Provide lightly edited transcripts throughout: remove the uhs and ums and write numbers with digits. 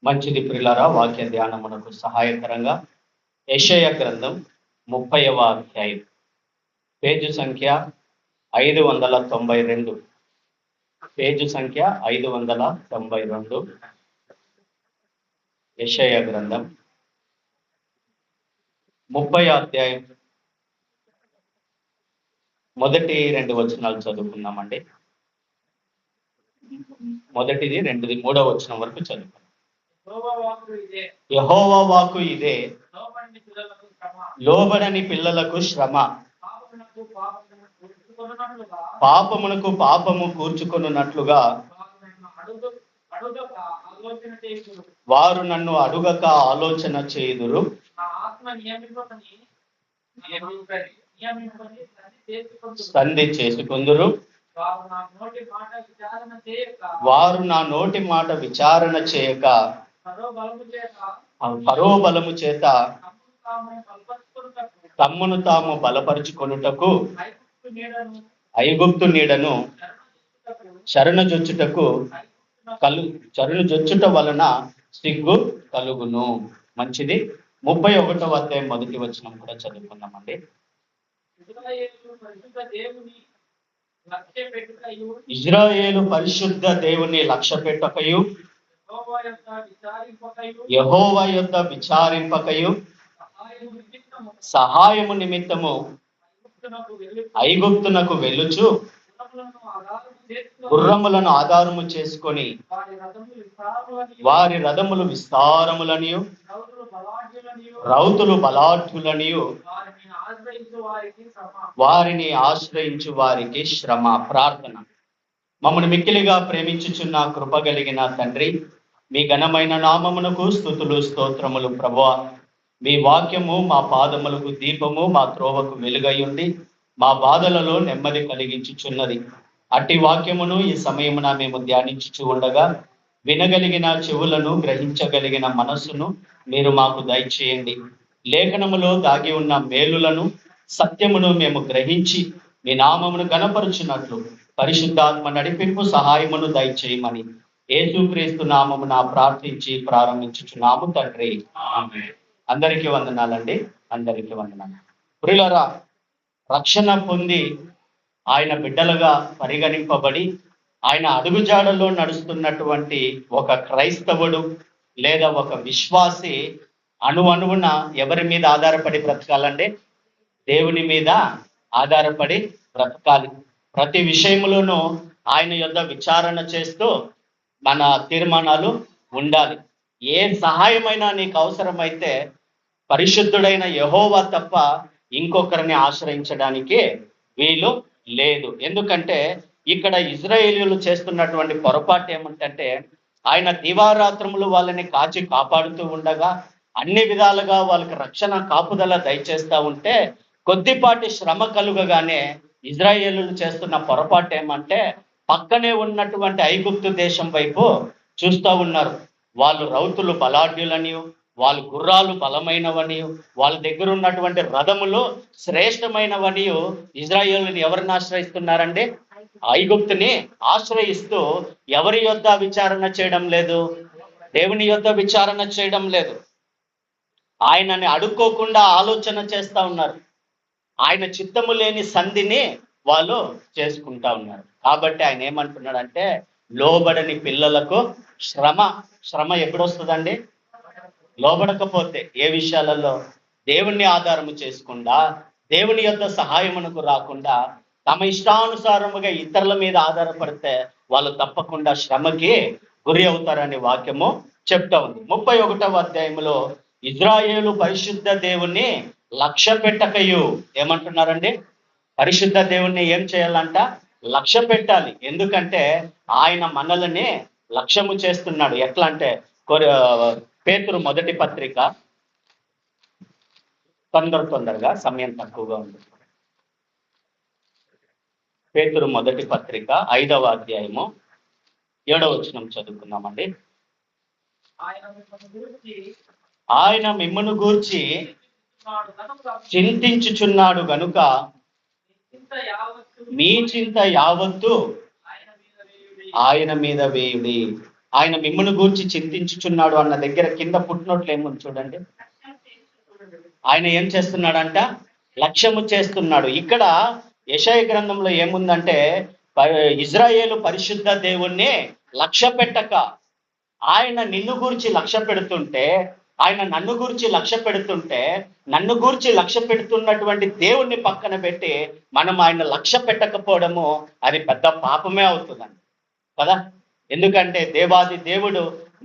మంచిది ప్రియులారా, వాక్య ధ్యానమునకు సహాయకరంగా యెషయా గ్రంథం 30వ అధ్యాయం, పేజు సంఖ్య 592. పేజు సంఖ్య 592. యెషయా గ్రంథం 30వ అధ్యాయం మొదటి 2 వచనాలు చదువుకుందామండి. మొదటిది 2ది 3వ వచనం వరకు చదువుకుందాం. యెహోవా వాక్కు ఇదే, లోబడని పిల్లలకు శ్రమ, పాపమునకు పాపము కూర్చుకొనున్నట్లుగా వారు నన్ను అడుగక ఆలోచన చేయుదురు. సంధి చేసుకుందురు. వారు నా నోటి మాట విచారణ చేయక ఫరో బలము చేత తమ్మును తాము బలపరుచుకొనుటకు ఐగుప్తు నీడను శరణుజొచ్చుటకు శరణుజొచ్చుట వలన సిగ్గు కలుగును. మంచిది. 31వ అధ్యాయం మొదటి వచనం కూడా చదువుకుందామండి. ఇజ్రాయేలు పరిశుద్ధ దేవుని లక్ష్య పెట్టుకయు, యెహోవా యొద్ద విచారింపకయు, సహాయము నిమిత్తము ఐగుప్తునకు వెళ్ళుచు గుర్రములను ఆధారము చేసుకొని వారి రథములు విస్తారములనియు రౌతులు బలాఢ్యులనియు వారిని ఆశ్రయించు వారికి శ్రమ. ప్రార్థన. మమ్మల్ని మిక్కిలిగా ప్రేమించుచున్న కృప కలిగిన తండ్రి, మీ ఘనమైన నామమునకు స్తుతులు స్తోత్రములు ప్రభువా. మీ వాక్యము మా పాదములకు దీపము, మా త్రోవకు వెలుగయుండి మా బాధలలో నెమ్మది కలిగించుచున్నది. అట్టి వాక్యమును ఈ సమయమున మేము ధ్యానించుచు ఉండగా వినగలిగిన చెవులను, గ్రహించగలిగిన మనస్సును మీరు మాకు దయచేయండి. లేఖనములో దాగి ఉన్న మేలులను, సత్యమును మేము గ్రహించి మీ నామమును గణపరుచున్నట్లు పరిశుద్ధాత్మ నడిపింపు సహాయమును దయచేయమని యేసుక్రీస్తు నామమున ప్రార్థించి ప్రారంభించుచున్నాము తండ్రి. అందరికీ వందనాలండి. అందరికీ వందనాలు. ప్రియులారా, రక్షణ పొంది ఆయన బిడ్డలుగా పరిగణింపబడి ఆయన అడుగుజాడల్లో నడుస్తున్నటువంటి ఒక క్రైస్తవుడు లేదా ఒక విశ్వాసి అణువణువున ఎవరి మీద ఆధారపడి బ్రతకాలండి? దేవుని మీద ఆధారపడి బ్రతకాలి. ప్రతి విషయంలోనూ ఆయన యొద్ద విచారణ చేస్తూ మన తీర్మానాలు ఉండాలి. ఏ సహాయమైనా నీకు అవసరమైతే పరిశుద్ధుడైన యెహోవా తప్ప ఇంకొకరిని ఆశ్రయించడానికి వీలు లేదు. ఎందుకంటే ఇక్కడ ఇజ్రాయేలీయులు చేస్తున్నటువంటి పొరపాటు ఏమంటే, ఆయన దివారాత్రములు వాళ్ళని కాచి కాపాడుతూ ఉండగా అన్ని విధాలుగా వాళ్ళకి రక్షణ కాపుదల దయచేస్తూ ఉంటే కొద్దిపాటి శ్రమ కలుగగానే ఇజ్రాయేలీయులు చేస్తున్న పొరపాటు ఏమంటే పక్కనే ఉన్నటువంటి ఐగుప్తు దేశం వైపు చూస్తూ ఉన్నారు. వాళ్ళు రౌతులు బలాఢ్యులని, వాళ్ళ గుర్రాలు బలమైనవని, వాళ్ళ దగ్గర ఉన్నటువంటి రథములు శ్రేష్టమైనవని ఇజ్రాయేలుని ఎవరిని ఆశ్రయిస్తున్నారండి? ఐగుప్తుని ఆశ్రయిస్తూ ఎవరి యొద్ద విచారణ చేయడం లేదు? దేవుని యొద్ద విచారణ చేయడం లేదు. ఆయనని అడుక్కోకుండా ఆలోచన చేస్తా ఉన్నారు. ఆయన చిత్తము లేని సంధిని వాళ్ళు చేసుకుంటా ఉన్నారు. కాబట్టి ఆయన ఏమంటున్నాడంటే, లోబడని పిల్లలకు శ్రమ. శ్రమ ఎప్పుడు వస్తుందండి? లోబడకపోతే. ఏ విషయాలలో? దేవుణ్ణి ఆధారము చేసుకుండా, దేవుని యొద్ద సహాయమునకు రాకుండా తమ ఇష్టానుసారముగా ఇతరుల మీద ఆధారపడితే వాళ్ళు తప్పకుండా శ్రమకి గురి అవుతారని వాక్యము చెప్తా ఉంది. 31వ అధ్యాయంలో ఇజ్రాయేలు పరిశుద్ధ దేవుణ్ణి లక్ష్య పెట్టకయు ఏమంటున్నారండి? పరిశుద్ధ దేవుణ్ణి ఏం చేయాలంట? లక్ష్య పెట్టాలి. ఎందుకంటే ఆయన మనల్ని లక్ష్యము చేస్తున్నాడు. ఎట్లా అంటే పేతురు మొదటి పత్రిక, తొందరగా సమయం తక్కువగా ఉంది. పేతురు మొదటి పత్రిక 5వ అధ్యాయము 7వ వచనం చదువుకుందామండి. ఆయన మిమ్మును గూర్చి చింతించుచున్నాడు గనుక మీ చింత యావత్తు ఆయన మీద వేయుడి. ఆయన మిమ్మును గూర్చి చింతించుచున్నాడు అన్న దగ్గర కింద పుట్టినట్లు ఏముంది చూడండి. ఆయన ఏం చేస్తున్నాడంట? లక్ష్యము చేస్తున్నాడు. ఇక్కడ యెషయా గ్రంథంలో ఏముందంటే, ఇజ్రాయేలు పరిశుద్ధ దేవుణ్ణి లక్ష్య పెట్టక, ఆయన నిన్ను గూర్చి లక్ష్య పెడుతుంటే, ఆయన నన్ను గూర్చి లక్ష్య పెడుతుంటే, నన్ను గూర్చి లక్ష్య పెడుతున్నటువంటి దేవుణ్ణి పక్కన పెట్టి మనం ఆయన లక్ష్య పెట్టకపోవడము అది పెద్ద పాపమే అవుతుందండి కదా. ఎందుకంటే దేవాది దేవుడు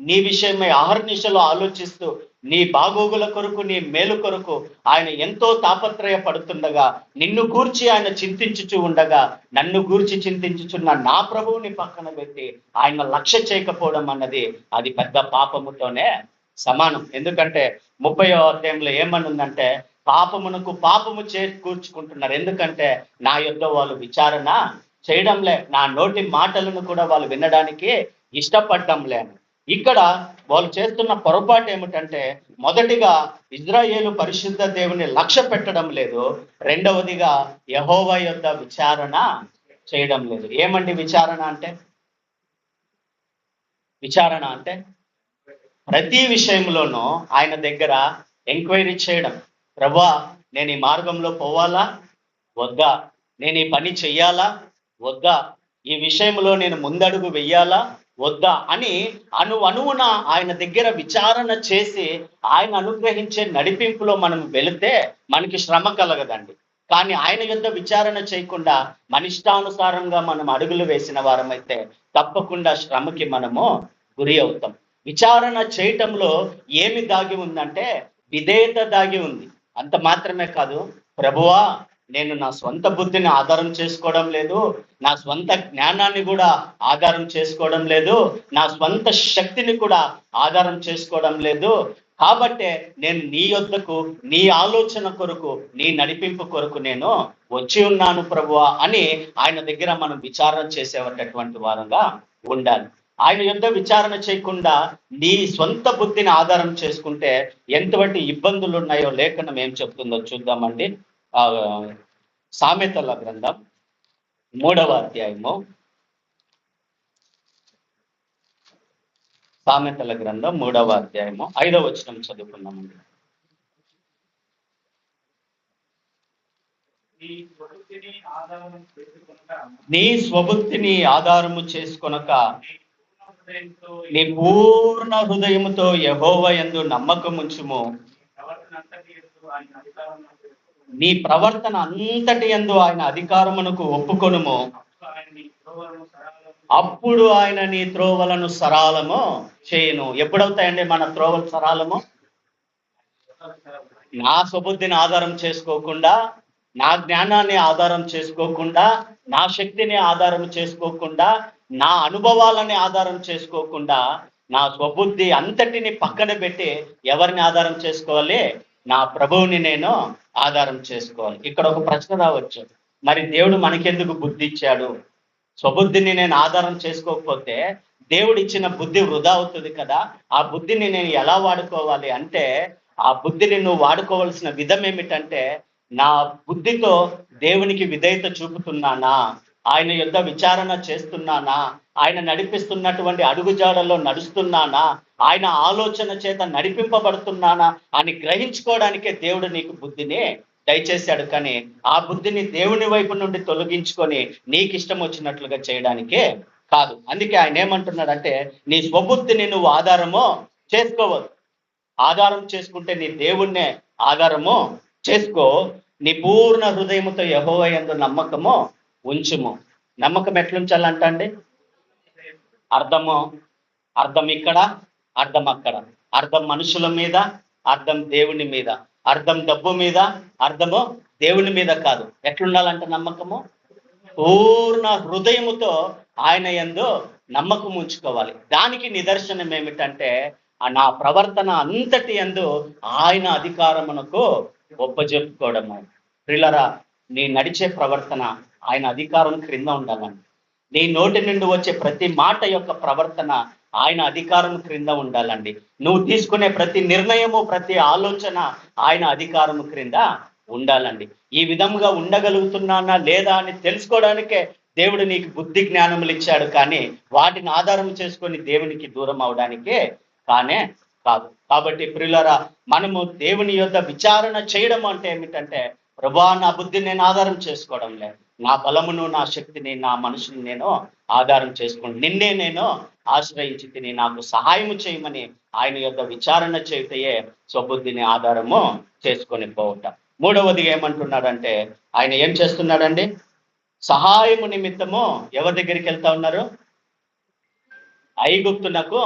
నీ విషయమై అహర్నిశలో ఆలోచిస్తూ నీ బాగోగుల కొరకు, నీ మేలు కొరకు ఆయన ఎంతో తాపత్రయపడుతుండగా, నిన్ను గూర్చి ఆయన చింతించుచు ఉండగా, నన్ను గూర్చి చింతించుచున్న నా ప్రభువుని పక్కన పెట్టి ఆయన లక్ష్య చేయకపోవడం అన్నది అది పెద్ద పాపముతోనే సమానం. ఎందుకంటే 30వ అధ్యాయంలో ఏమనుందంటే, పాపమునకు పాపము కూర్చుకుంటున్నారు. ఎందుకంటే నా యొద్ద వాళ్ళు విచారణ చేయడంలే, నా నోటి మాటలను కూడా వాళ్ళు వినడానికి ఇష్టపడడంలే. ఇక్కడ వాళ్ళు చేస్తున్న పొరపాటు ఏమిటంటే, మొదటిగా ఇజ్రాయేలు పరిశుద్ధ దేవుని లక్ష్య పెట్టడం లేదు, రెండవదిగా యెహోవా యొద్ద విచారణ చేయడం లేదు. ఏమండి విచారణ అంటే? విచారణ అంటే ప్రతి విషయంలోనూ ఆయన దగ్గర ఎంక్వైరీ చేయడం. ప్రభువా, నేను ఈ మార్గంలో పోవాలా వద్దా? నేను ఈ పని చెయ్యాలా వద్దా? ఈ విషయంలో నేను ముందడుగు వెయ్యాలా వద్దా అని అణువున ఆయన దగ్గర విచారణ చేసి ఆయన అనుగ్రహించే నడిపింపులో మనం వెళితే మనకి శ్రమ కలగదండి. కానీ ఆయన యొద్ద విచారణ చేయకుండా మన ఇష్టానుసారంగా మనం అడుగులు వేసిన వారమైతే తప్పకుండా శ్రమకి మనము గురి అవుతాం. విచారణ చేయటంలో ఏమి దాగి ఉందంటే విధేయత దాగి ఉంది. అంత మాత్రమే కాదు, ప్రభువా నేను నా స్వంత బుద్ధిని ఆధారం చేసుకోవడం లేదు, నా స్వంత జ్ఞానాన్ని కూడా ఆధారం చేసుకోవడం లేదు, నా స్వంత శక్తిని కూడా ఆధారం చేసుకోవడం లేదు, కాబట్టే నేను నీ యొద్దకు, నీ ఆలోచన కొరకు, నీ నడిపింపు కొరకు నేను వచ్చి ఉన్నాను ప్రభువా అని ఆయన దగ్గర మనం విచారణ చేసేటటువంటి వారంగా ఉండాలి. ఆయన యొద్ద విచారణ చేయకుండా నీ స్వంత బుద్ధిని ఆధారం చేసుకుంటే ఎంతటి ఇబ్బందులు ఉన్నాయో లేఖనం ఏం చెప్తుందో చూద్దామండి. సామెతల గ్రంథం 3వ అధ్యాయము, సామెతల గ్రంథం 3వ అధ్యాయము 5వ వచనం చదువుకున్నామండి. నీ స్వబుద్ధిని ఆధారము చేసుకొనక నీ పూర్ణ హృదయముతో యెహోవా యందు నమ్మకముంచుము, నీ ప్రవర్తన అంతటి యందు ఆయన అధికారమునకు ఒప్పుకొనుము, అప్పుడు ఆయన నీ త్రోవలను సరాలము చేయను. ఎప్పుడవుతాయండి మన త్రోవలు సరాలము? నా స్వబుద్ధిని ఆధారం చేసుకోకుండా, నా జ్ఞానాన్ని ఆధారం చేసుకోకుండా, నా శక్తిని ఆధారం చేసుకోకుండా, నా అనుభవాలని ఆధారం చేసుకోకుండా, నా స్వబుద్ధి అంతటిని పక్కన పెట్టి ఎవరిని ఆధారం చేసుకోవాలి? నా ప్రభువుని నేను ఆధారం చేసుకోవాలి. ఇక్కడ ఒక ప్రశ్న రావచ్చు, మరి దేవుడు మనకెందుకు బుద్ధి ఇచ్చాడు? స్వబుద్ధిని నేను ఆధారం చేసుకోకపోతే దేవుడు ఇచ్చిన బుద్ధి వృధా అవుతుంది కదా. ఆ బుద్ధిని నేను ఎలా వాడుకోవాలి అంటే, ఆ బుద్ధిని నువ్వు వాడుకోవాల్సిన విధం ఏమిటంటే, నా బుద్ధితో దేవునికి విధేయత చూపుతున్నానా, ఆయన యొద్ద విచారణ చేస్తున్నానా, ఆయన నడిపిస్తున్నటువంటి అడుగుజాడల్లో నడుస్తున్నానా, ఆయన ఆలోచన చేత నడిపింపబడుతున్నానా అని గ్రహించుకోవడానికే దేవుడు నీకు బుద్ధిని దయచేశాడు. కానీ ఆ బుద్ధిని దేవుని వైపు నుండి తొలగించుకొని నీకు ఇష్టం వచ్చినట్లుగా చేయడానికే కాదు. అందుకే ఆయన ఏమంటున్నాడంటే, నీ స్వబుద్ధిని నువ్వు ఆధారము చేసుకోవద్దు. ఆధారం చేసుకుంటే నీ దేవుణ్ణే ఆధారము చేసుకో. నీ పూర్ణ హృదయముతో యెహోవా యందు నమ్మకము ఉంచుము. నమ్మకం ఎట్లుంచాలంట అండి? అర్థం ఇక్కడ, అర్థం అక్కడ. అర్థం మనుషుల మీద, అర్థం దేవుని మీద. అర్థం డబ్బు మీద, అర్థము దేవుని మీద కాదు. ఎట్లుండాలంట నమ్మకము? పూర్ణ హృదయముతో ఆయన యందు నమ్మకం ఉంచుకోవాలి. దానికి నిదర్శనం ఏమిటంటే, నా ప్రవర్తన అంతటి యందు ఆయన అధికారమునకు ఒప్పజెప్పుకోవడము. ప్రియులారా, నీ నడిచే ప్రవర్తన ఆయన అధికారం క్రింద ఉండాలండి. నీ నోటి నుండి వచ్చే ప్రతి మాట యొక్క ప్రవర్తన ఆయన అధికారం క్రింద ఉండాలండి. నువ్వు తీసుకునే ప్రతి నిర్ణయము, ప్రతి ఆలోచన ఆయన అధికారం క్రింద ఉండాలండి. ఈ విధంగా ఉండగలుగుతున్నానా లేదా అని తెలుసుకోవడానికే దేవుడు నీకు బుద్ధి జ్ఞానములు ఇచ్చాడు, కానీ వాటిని ఆధారం చేసుకొని దేవునికి దూరం అవడానికే కానే కాదు. కాబట్టి ప్రియులారా, మనము దేవుని యొద్ద విచారణ చేయడం అంటే ఏమిటంటే, ప్రభువా నా బుద్ధిని నేను ఆధారం చేసుకోవడం లేదు, నా బలమును నా శక్తిని నా మనసుని నేను ఆధారం చేసుకోండి, నిన్నే నేను ఆశ్రయించి తిని నాకు సహాయము చేయమని ఆయన యొద్ద విచారణ చేయుటయే స్వబుద్ధిని ఆధారము చేసుకొని పోవట. మూడవదిగా ఏమంటున్నాడంటే, ఆయన ఏం చేస్తున్నాడండి? సహాయము నిమిత్తము ఎవరి దగ్గరికి వెళ్తా ఉన్నారు? ఐగుప్తునకు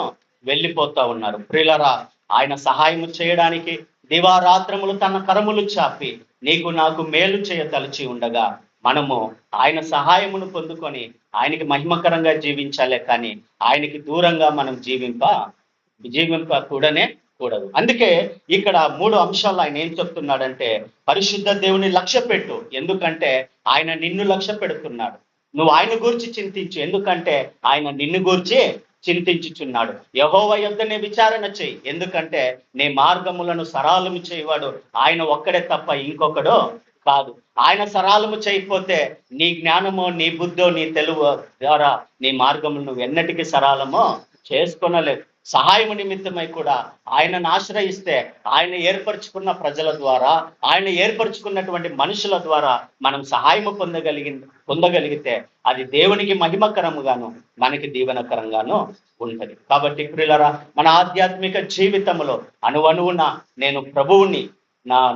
వెళ్ళిపోతా ఉన్నారు. ప్రియులరా, ఆయన సహాయము చేయడానికి దివారాత్రములు తన కరములు చాపి నీకు నాకు మేలు చేయదలిచి ఉండగా మనము ఆయన సహాయమును పొందుకొని ఆయనకి మహిమకరంగా జీవించాలే, కానీ ఆయనకి దూరంగా మనం జీవింపకూడనే కూడదు. అందుకే ఇక్కడ 3 అంశాలు ఆయన ఏం చెప్తున్నాడంటే, పరిశుద్ధ దేవుని లక్ష్య పెట్టు, ఎందుకంటే ఆయన నిన్ను లక్ష్య పెడుతున్నాడు. నువ్వు ఆయన గూర్చి చింతించు, ఎందుకంటే ఆయన నిన్ను గూర్చి చింతించుచున్నాడు. యెహోవా యొద్దనే విచారణ చేయి, ఎందుకంటే నీ మార్గములను సరాలము చేయవాడు ఆయన ఒక్కడే తప్ప ఇంకొకడు కాదు. ఆయన సరాలము చేయకపోతే నీ జ్ఞానమో నీ బుద్ధో నీ తెలుగు ద్వారా నీ మార్గములు నువ్వు ఎన్నటికీ సరాలమో చేసుకొనలేవు. సహాయము నిమిత్తమై కూడా ఆయనను ఆశ్రయిస్తే ఆయన ఏర్పరచుకున్న ప్రజల ద్వారా, ఆయన ఏర్పరచుకున్నటువంటి మనుషుల ద్వారా మనం సహాయము పొందగలిగితే అది దేవునికి మహిమకరముగాను మనకి దీవెనకరంగాను ఉంటది. కాబట్టి ప్రియులారా, మన ఆధ్యాత్మిక జీవితంలో అణువణువున నేను ప్రభువుని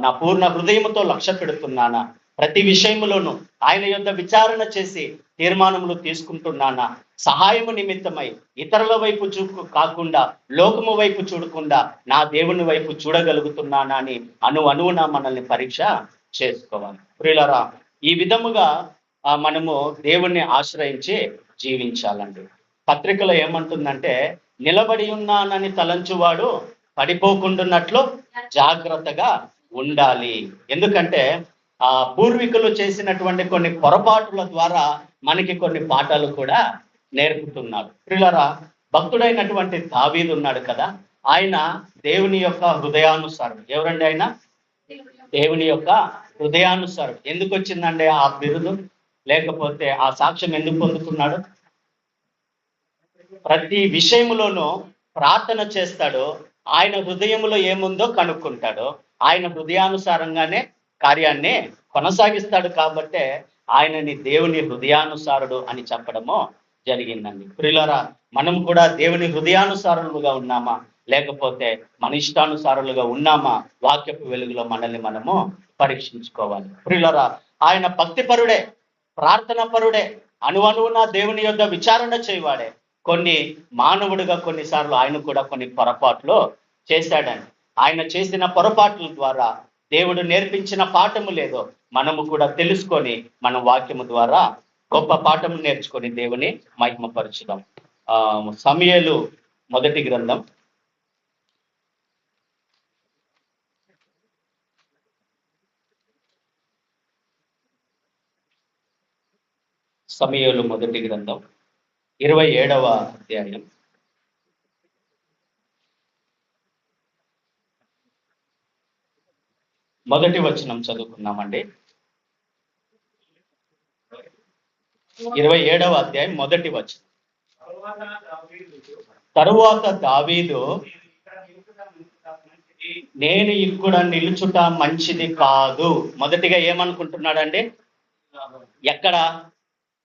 నా పూర్ణ హృదయముతో లక్ష్య పెడుతున్నానా, ప్రతి విషయములోనూ ఆయన యొద్ద విచారణ చేసి తీర్మానములు తీసుకుంటున్నానా, సహాయము నిమిత్తమై ఇతరుల వైపు కాకుండా లోకము వైపు చూడకుండా నా దేవుని వైపు చూడగలుగుతున్నానా అని అణువున మనల్ని పరీక్ష చేసుకోవాలి. ప్రియులారా, ఈ విధముగా మనము దేవుణ్ణి ఆశ్రయించి జీవించాలండి. పత్రికలో ఏమంటుందంటే, నిలబడి ఉన్నానని తలంచువాడు పడిపోకుండాన్నట్లు జాగ్రత్తగా ఉండాలి. ఎందుకంటే పూర్వీకులు చేసినటువంటి కొన్ని పొరపాటుల ద్వారా మనకి కొన్ని పాఠాలు కూడా నేర్పుతున్నారు. ప్రియులారా, భక్తుడైనటువంటి దావీదు ఉన్నాడు కదా, ఆయన దేవుని యొక్క హృదయానుసారుడు. ఎవరండి ఆయన? దేవుని యొక్క హృదయానుసారుడు. ఎందుకు వచ్చిందండి ఆ బిరుదు, లేకపోతే ఆ సాక్ష్యం ఎందుకు పొందుకున్నాడు? ప్రతి విషయములోనూ ప్రార్థన చేస్తాడు, ఆయన హృదయంలో ఏముందో కనుక్కుంటాడు, ఆయన హృదయానుసారంగానే కార్యాన్ని కొనసాగిస్తాడు. కాబట్టే ఆయనని దేవుని హృదయానుసారుడు అని చెప్పడము జరిగిందండి. ప్రియులారా, మనం కూడా దేవుని హృదయానుసారులుగా ఉన్నామా, లేకపోతే మన ఇష్టానుసారులుగా ఉన్నామా? వాక్యపు వెలుగులో మనల్ని మనము పరీక్షించుకోవాలి. ప్రియులారా, ఆయన భక్తిపరుడే, ప్రార్థన పరుడే, అణువణువున దేవుని యొద్ద విచారణ చేయవాడే. మానవుడిగా కొన్నిసార్లు ఆయన కూడా కొన్ని పొరపాట్లు చేశాడండి. ఆయన చేసిన పొరపాట్ల ద్వారా దేవుడు నేర్పించిన పాఠము లేదో మనము కూడా తెలుసుకొని మన వాక్యము ద్వారా గొప్ప పాఠము నేర్చుకొని దేవుని మహిమపరచుదాం. సమూయేలు మొదటి గ్రంథం 27వ అధ్యాయం 1వ వచనం చదువుకున్నామండి. 27వ అధ్యాయం 1వ వచనం. తరువాత దావీదు, నేను ఇక్కడ నిలుచుట మంచిది కాదు. మొదటిగా ఏమనుకుంటున్నాడండి? ఎక్కడ?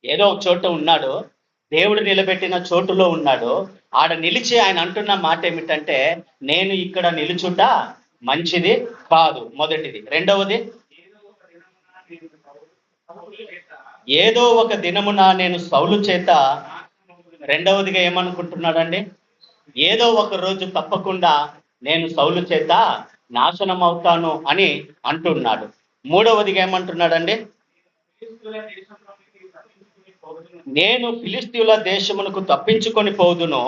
ఏదో ఒక చోట ఉన్నాడు, దేవుడు నిలబెట్టిన చోటులో ఉన్నాడు. ఆడ నిలిచి ఆయన అంటున్న మాట ఏమిటంటే, నేను ఇక్కడ నిలుచుట మంచిది కాదు. మొదటిది. రెండవది, ఏదో ఒక దినమున నేను సౌలు చేత, రెండవదిగా ఏమనుకుంటున్నాడండి? ఏదో ఒక రోజు తప్పకుండా నేను సౌలు చేత నాశనం అవుతాను అని అంటున్నాడు. మూడవదిగా ఏమంటున్నాడండి? నేను ఫిలిస్తీయుల దేశమునకు తప్పించుకొని పోదును.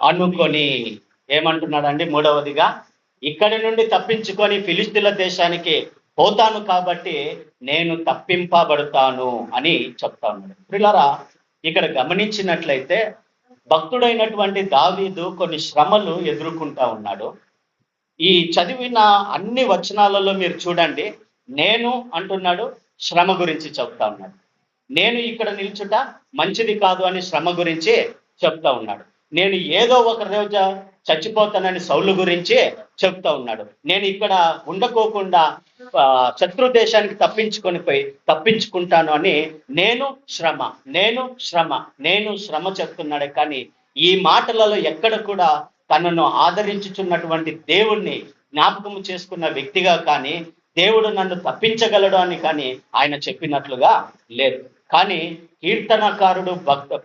అనుకొని ఏమంటున్నాడండి? మూడవదిగా, ఇక్కడి నుండి తప్పించుకొని ఫిలిస్తీయుల దేశానికి పోతాను కాబట్టి నేను తప్పింపబడతాను అని చెప్తా ఉన్నాడు. ప్రియులారా, ఇక్కడ గమనించినట్లయితే భక్తుడైనటువంటి దావీదు కొన్ని శ్రమలు ఎదుర్కొంటా ఉన్నాడు. ఈ చదివిన అన్ని వచనాలలో మీరు చూడండి, నేను అంటున్నాడు, శ్రమ గురించి చెప్తా ఉన్నాడు. నేను ఇక్కడ నిల్చుట మంచిది కాదు అని శ్రమ గురించి చెప్తా ఉన్నాడు. నేను ఏదో ఒక రోజు చచ్చిపోతానని సౌలు గురించి చెప్తా ఉన్నాడు. నేను ఇక్కడ ఉండకోకుండా శత్రు దేశానికి తప్పించుకుంటాను అని నేను శ్రమ చెప్తున్నాడే. కానీ ఈ మాటలలో ఎక్కడ కూడా తనను ఆదరించుచున్నటువంటి దేవుణ్ణి జ్ఞాపకం చేసుకున్న వ్యక్తిగా కానీ, దేవుడు నన్ను తప్పించగలడు అని కానీ ఆయన చెప్పినట్లుగా లేదు. కానీ కీర్తనకారుడు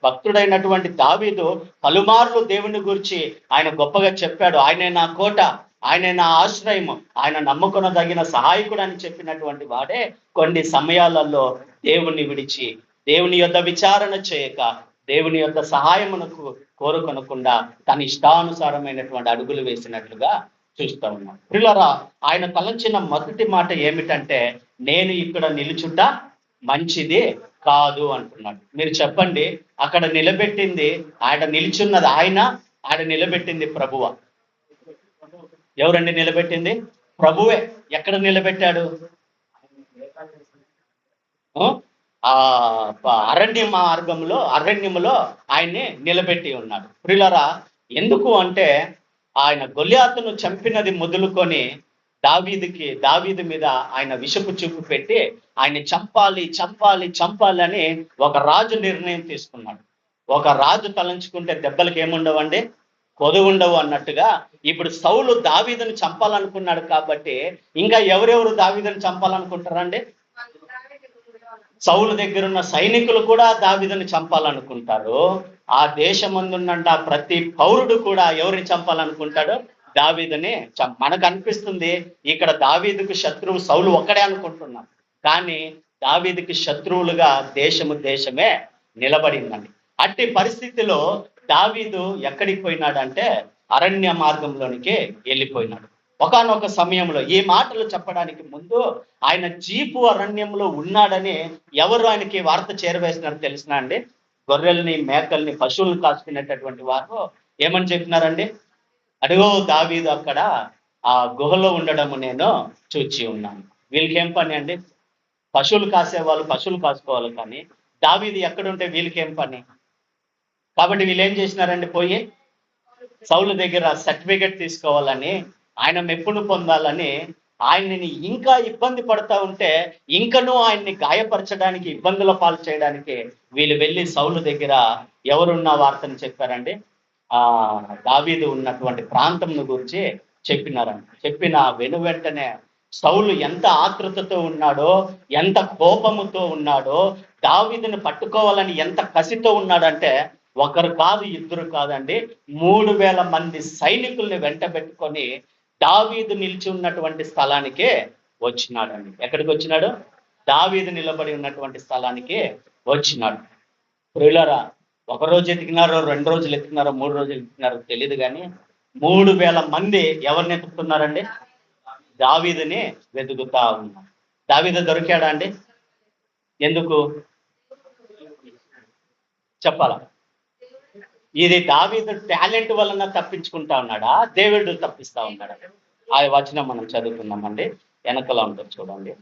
భక్తుడైనటువంటి దావీదు పలుమార్లు దేవుని గురించి ఆయన గొప్పగా చెప్పాడు. ఆయనే నా కోట, ఆయనే నా ఆశ్రయము, ఆయన నమ్ముకొనదగిన సహాయకుడు అని చెప్పినటువంటి వాడే కొన్ని సమయాలలో దేవుణ్ణి విడిచి, దేవుని యొద్ద విచారణ చేయక, దేవుని యొద్ద సహాయమునకు కోరుకొనకుండా తన ఇష్టానుసారమైనటువంటి అడుగులు వేసినట్లుగా చూస్తూ ఉన్నాం. ప్రియులారా, ఆయన తలంచిన మొదటి మాట ఏమిటంటే, నేను ఇక్కడ నిలుచుట మంచిది కాదు అంటున్నాడు. మీరు చెప్పండి, అక్కడ నిలబెట్టింది ఆయన, నిలిచున్నది ఆయన నిలబెట్టింది ప్రభువ? ఎవరండి నిలబెట్టింది? ప్రభువే. ఎక్కడ నిలబెట్టాడు? ఆ అరణ్యములో ఆయన్ని నిలబెట్టి ఉన్నాడు. ప్రియులారా, ఎందుకు అంటే ఆయన గొల్యాతును చంపినది మొదలుకొని దావీదు మీద ఆయన విషపు చూపు పెట్టి ఆయన చంపాలి అని ఒక రాజు నిర్ణయం తీసుకున్నాడు. ఒక రాజు తలంచుకుంటే దెబ్బలకి ఏముండవండి, కొదువుండవు అన్నట్టుగా ఇప్పుడు సౌలు దావీదును చంపాలనుకున్నాడు. కాబట్టి ఇంకా ఎవరెవరు దావీదును చంపాలనుకుంటారండి? సౌలు దగ్గరున్న సైనికులు కూడా దావీదును చంపాలనుకుంటారు. ఆ దేశమందున్నంట ప్రతి పౌరుడు కూడా ఎవరిని చంపాలనుకుంటాడు? దావీదుని. మనకు అనిపిస్తుంది ఇక్కడ దావీదుకు శత్రువు సౌలు ఒక్కడే అనుకుంటున్నాం. కానీ దావీదుకి శత్రువులుగా దేశమే నిలబడిందండి. అట్టి పరిస్థితిలో దావీదు ఎక్కడికి పోయినాడంటే అరణ్య మార్గంలోనికి వెళ్ళిపోయినాడు. ఒకానొక సమయంలో, ఈ మాటలు చెప్పడానికి ముందు ఆయన జీపు అరణ్యంలో ఉన్నాడని ఎవరు ఆయనకి వార్త చేరవేసినారు తెలిసినా అండి? గొర్రెల్ని, మేకల్ని, పశువులను కాచుకునేటటువంటి వారు ఏమని చెప్పినారండి? అడిగో దావీదు అక్కడ ఆ గుహలో ఉండడము నేను చూచి ఉన్నాను. వీళ్ళకి ఏం పని అండి? పశువులు కాసేవాళ్ళు పశువులు కాసుకోవాలి, కానీ దావీదు ఎక్కడుంటే వీళ్ళకేం పని? కాబట్టి వీళ్ళు ఏం చేసినారండి? పోయి సౌలు దగ్గర సర్టిఫికెట్ తీసుకోవాలని, ఆయన మెప్పును పొందాలని ఆయన్ని ఇంకా ఇబ్బంది పడతా ఉంటే, ఇంకనూ ఆయన్ని గాయపరచడానికి, ఇబ్బందుల పాలు చేయడానికి వీళ్ళు వెళ్ళి సౌలు దగ్గర ఎవరున్న వార్తను చెప్పారండి? దావీదు ఉన్నటువంటి ప్రాంతంను గురించి చెప్పినారండి. చెప్పిన వెంటనే సౌలు ఎంత ఆతృతతో ఉన్నాడో, ఎంత కోపముతో ఉన్నాడో, దావీదుని పట్టుకోవాలని ఎంత కసితో ఉన్నాడంటే, ఒకరు కాదు, ఇద్దరు కాదండి, 3000 మంది సైనికుల్ని వెంట పెట్టుకొని దావీదు నిలిచి ఉన్నటువంటి స్థలానికే వచ్చినాడండి. ఎక్కడికి వచ్చినాడు? దావీదు నిలబడి ఉన్నటువంటి స్థలానికి వచ్చినాడు. ప్రియులారా, ఒక రోజు ఎతికినారో, 2 రోజులు ఎత్తుకున్నారో, 3 రోజులు ఎత్తుకున్నారో తెలియదు, కానీ 3000 మంది ఎవరిని ఎత్తుకుతున్నారండి? దావీదుని వెతుకుతా ఉన్నారు. దావీదు దొరికాడా అండి? ఎందుకు చెప్పాలా? ఇది దావీదు టాలెంట్ వలన తప్పించుకుంటా ఉన్నాడా, దేవుడు తప్పిస్తా ఉన్నాడా? ఆ వచనం మనం చదువుకున్నామండి, వెనకలా ఉంటుంది చూడండి.